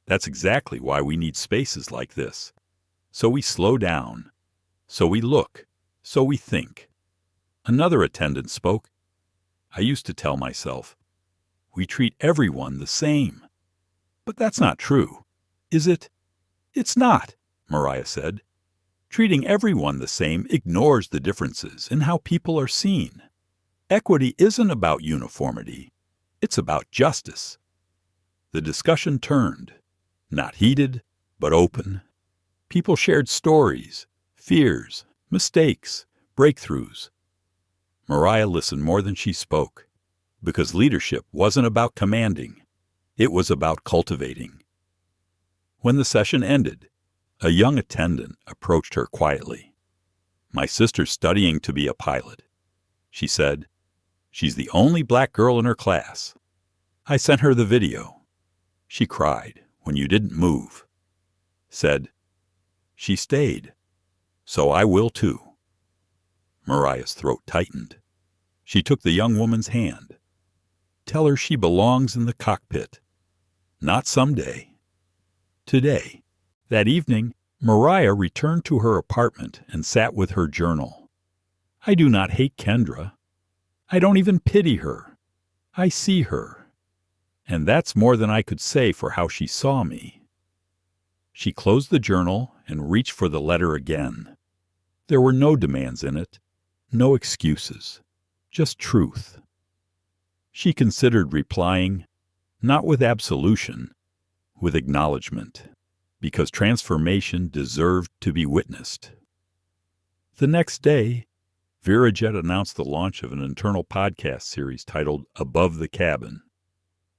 "That's exactly why we need spaces like this. So we slow down. So we look. So we think." Another attendant spoke. "I used to tell myself, we treat everyone the same. But that's not true, is it?" "It's not," Mariah said. "Treating everyone the same ignores the differences in how people are seen. Equity isn't about uniformity. It's about justice." The discussion turned, not heated, but open. People shared stories, fears, mistakes, breakthroughs. Mariah listened more than she spoke, because leadership wasn't about commanding. It was about cultivating. When the session ended, a young attendant approached her quietly. "My sister's studying to be a pilot," she said. "She's the only black girl in her class. I sent her the video. She cried when you didn't move. Said, she stayed. So I will too." Mariah's throat tightened. She took the young woman's hand. "Tell her she belongs in the cockpit. Not someday. Today." That evening, Mariah returned to her apartment and sat with her journal. "I do not hate Kendra. I don't even pity her. I see her. And that's more than I could say for how she saw me." She closed the journal and reached for the letter again. There were no demands in it, no excuses, just truth. She considered replying, not with absolution, with acknowledgement, because transformation deserved to be witnessed. The next day, VeraJet announced the launch of an internal podcast series titled Above the Cabin.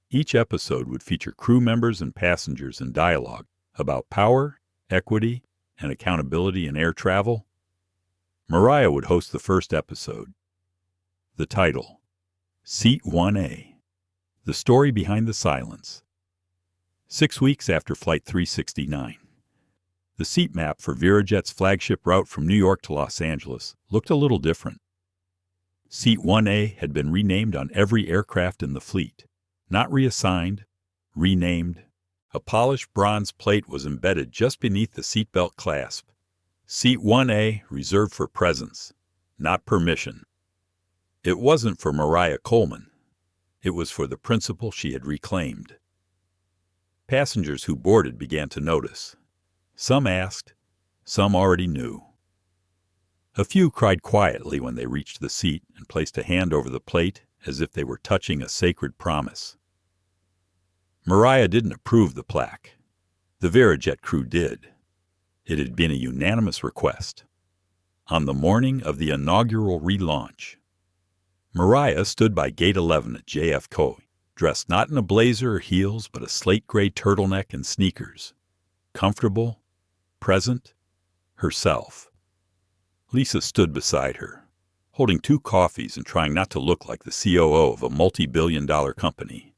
Each episode would feature crew members and passengers in dialogue about power, equity, and accountability in air travel. Mariah would host the first episode. The title, Seat 1A, The Story Behind the Silence. 6 weeks after Flight 369, the seat map for VeraJet's flagship route from New York to Los Angeles looked a little different. Seat 1A had been renamed on every aircraft in the fleet, not reassigned, renamed. A polished bronze plate was embedded just beneath the seatbelt clasp. Seat 1A reserved for presence, not permission. It wasn't for Mariah Coleman. It was for the principle she had reclaimed. Passengers who boarded began to notice. Some asked, some already knew. A few cried quietly when they reached the seat and placed a hand over the plate as if they were touching a sacred promise. Mariah didn't approve the plaque. The VeraJet crew did. It had been a unanimous request. On the morning of the inaugural relaunch, Mariah stood by Gate 11 at JFK, dressed not in a blazer or heels, but a slate-gray turtleneck and sneakers. Comfortable, present, herself. Lisa stood beside her, holding 2 coffees and trying not to look like the COO of a multi-billion-dollar company.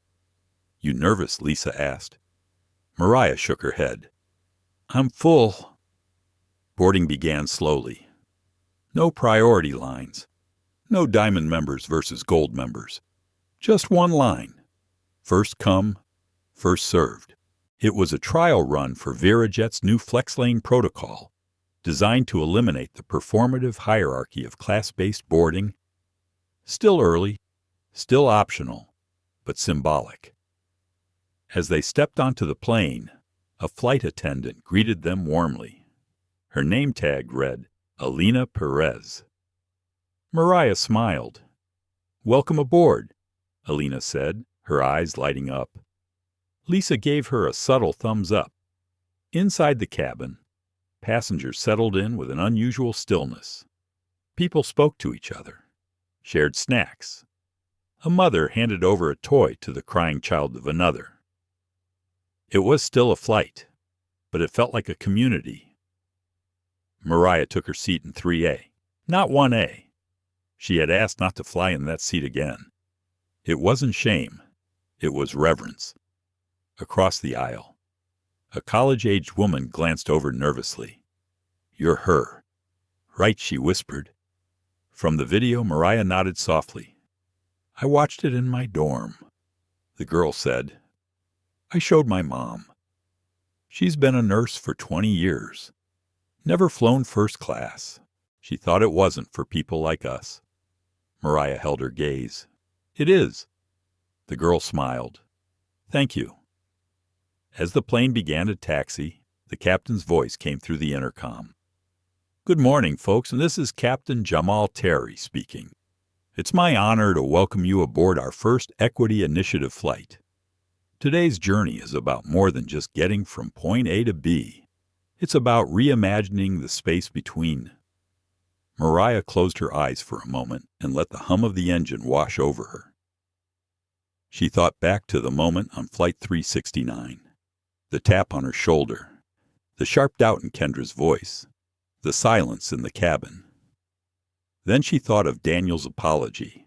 "You nervous?" Lisa asked. Mariah shook her head. "I'm full." Boarding began slowly. No priority lines. No diamond members versus gold members. Just one line. First come, first served. It was a trial run for VeraJet's new flex lane protocol, designed to eliminate the performative hierarchy of class-based boarding. Still early, Still optional, but symbolic. As they stepped onto the plane, a flight attendant greeted them warmly. Her name tag read, Alina Perez. Mariah smiled. "Welcome aboard," Alina said, her eyes lighting up. Lisa gave her a subtle thumbs up. Inside the cabin, passengers settled in with an unusual stillness. People spoke to each other, shared snacks. A mother handed over a toy to the crying child of another. It was still a flight, but it felt like a community. Mariah took her seat in 3A, not 1A. She had asked not to fly in that seat again. It wasn't shame. It was reverence. Across the aisle, a college-aged woman glanced over nervously. "You're her." "Right," she whispered. From the video, Mariah nodded softly. "I watched it in my dorm." The girl said, "I showed my mom. She's been a nurse for 20 years. Never flown first class. She thought it wasn't for people like us." Mariah held her gaze. "It is." The girl smiled. "Thank you." As the plane began to taxi, the captain's voice came through the intercom. "Good morning, folks, and this is Captain Jamal Terry speaking. It's my honor to welcome you aboard our first Equity Initiative flight. Today's journey is about more than just getting from point A to B. It's about reimagining the space between." Mariah closed her eyes for a moment and let the hum of the engine wash over her. She thought back to the moment on Flight 369, the tap on her shoulder, the sharp doubt in Kendra's voice, the silence in the cabin. Then she thought of Daniel's apology,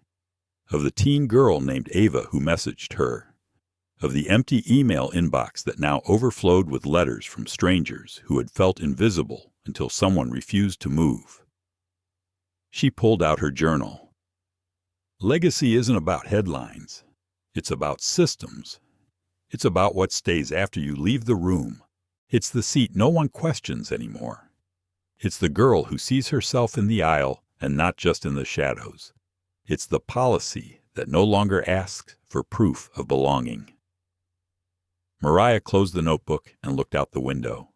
of the teen girl named Ava who messaged her, of the empty email inbox that now overflowed with letters from strangers who had felt invisible until someone refused to move. She pulled out her journal. Legacy isn't about headlines. It's about systems. It's about what stays after you leave the room. It's the seat no one questions anymore. It's the girl who sees herself in the aisle and not just in the shadows. It's the policy that no longer asks for proof of belonging. Mariah closed the notebook and looked out the window.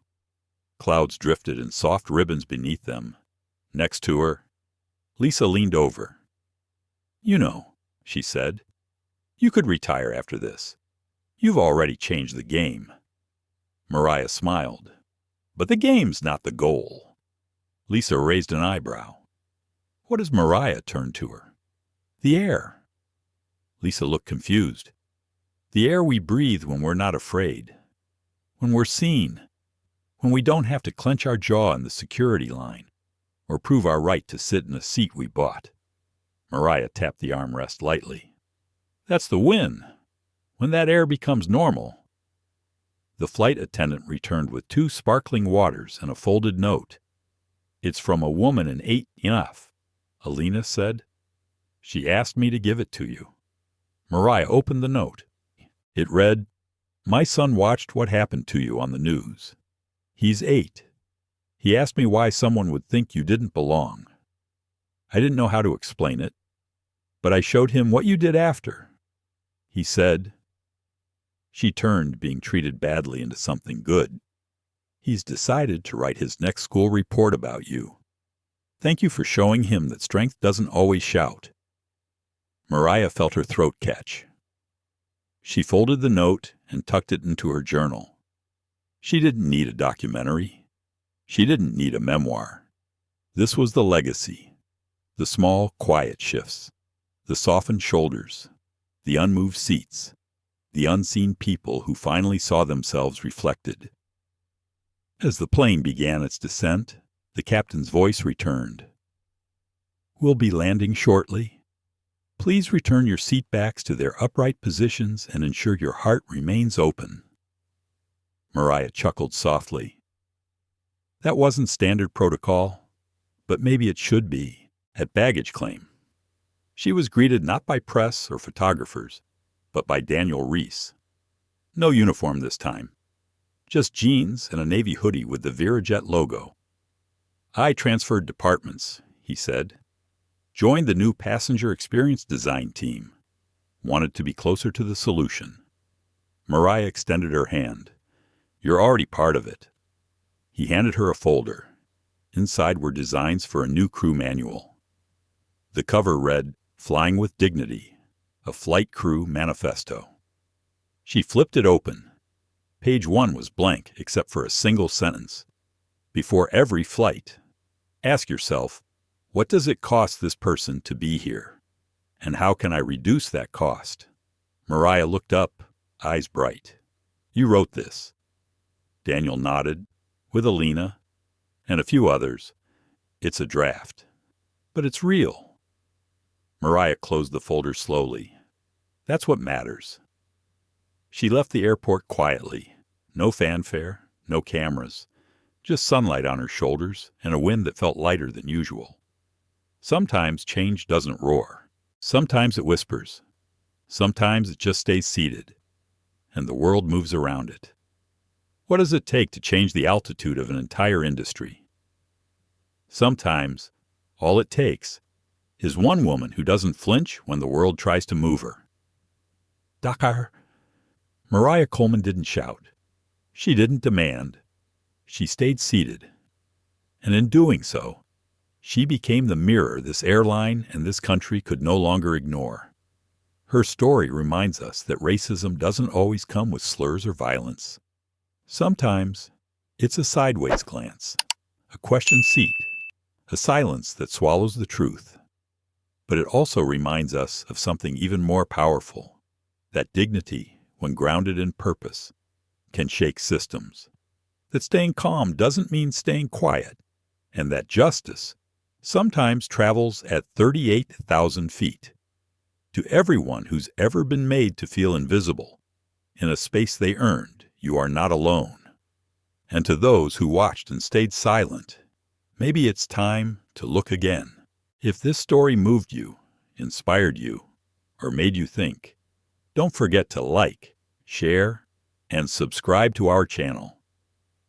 Clouds drifted in soft ribbons beneath them. Next to her, Lisa leaned over. "You know," she said, "you could retire after this. You've already changed the game." Mariah smiled. "But the game's not the goal." Lisa raised an eyebrow. "What has Mariah turned to her?" "The air." Lisa looked confused. "The air we breathe when we're not afraid. When we're seen. When we don't have to clench our jaw in the security line or prove our right to sit in a seat we bought." Mariah tapped the armrest lightly. "That's the win. When that air becomes normal." The flight attendant returned with 2 sparkling waters and a folded note. "It's from a woman in 8F, Alina said. She asked me to give it to you." Mariah opened the note. It read, "My son watched what happened to you on the news. He's 8. He asked me why someone would think you didn't belong. I didn't know how to explain it, but I showed him what you did after. He said," she turned being treated badly into something good, "he's decided to write his next school report about you. Thank you for showing him that strength doesn't always shout." Mariah felt her throat catch. She folded the note and tucked it into her journal. She didn't need a documentary. She didn't need a memoir. This was the legacy. The small, quiet shifts. The softened shoulders. The unmoved seats. The unseen people who finally saw themselves reflected. As the plane began its descent, the captain's voice returned. "We'll be landing shortly. Please return your seat backs to their upright positions and ensure your heart remains open." Mariah chuckled softly. That wasn't standard protocol, but maybe it should be at baggage claim. She was greeted not by press or photographers, but by Daniel Reese. No uniform this time. Just jeans and a navy hoodie with the VeraJet logo. "I transferred departments," he said. "Joined the new passenger experience design team. wanted to be closer to the solution. Mariah extended her hand. "You're already part of it." He handed her a folder. Inside were designs for a new crew manual. The cover read, "Flying with Dignity, a Flight Crew Manifesto." She flipped it open. Page 1 was blank except for a single sentence. Before every flight, ask yourself, what does it cost this person to be here? And how can I reduce that cost? Mariah looked up, eyes bright. "You wrote this." Daniel nodded, with Alina and a few others. "It's a draft. But it's real." Mariah closed the folder slowly. "That's what matters." She left the airport quietly. No fanfare, no cameras, just sunlight on her shoulders and a wind that felt lighter than usual. Sometimes change doesn't roar. Sometimes it whispers. Sometimes it just stays seated, and the world moves around it. What does it take to change the altitude of an entire industry? Sometimes all it takes is one woman who doesn't flinch when the world tries to move her. "Dakar." Mariah Coleman didn't shout. She didn't demand. She stayed seated. And in doing so, she became the mirror this airline and this country could no longer ignore. Her story reminds us that racism doesn't always come with slurs or violence. Sometimes it's a sideways glance, a questioned seat, a silence that swallows the truth. But it also reminds us of something even more powerful, that dignity, when grounded in purpose, can shake systems. That staying calm doesn't mean staying quiet, and that justice sometimes travels at 38,000 feet. To everyone who's ever been made to feel invisible, in a space they earned, you are not alone. And to those who watched and stayed silent, maybe it's time to look again. If this story moved you, inspired you, or made you think, don't forget to like, share, and subscribe to our channel,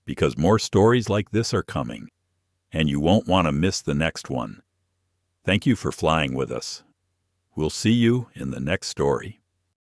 because more stories like this are coming, and you won't want to miss the next one. Thank you for flying with us. We'll see you in the next story.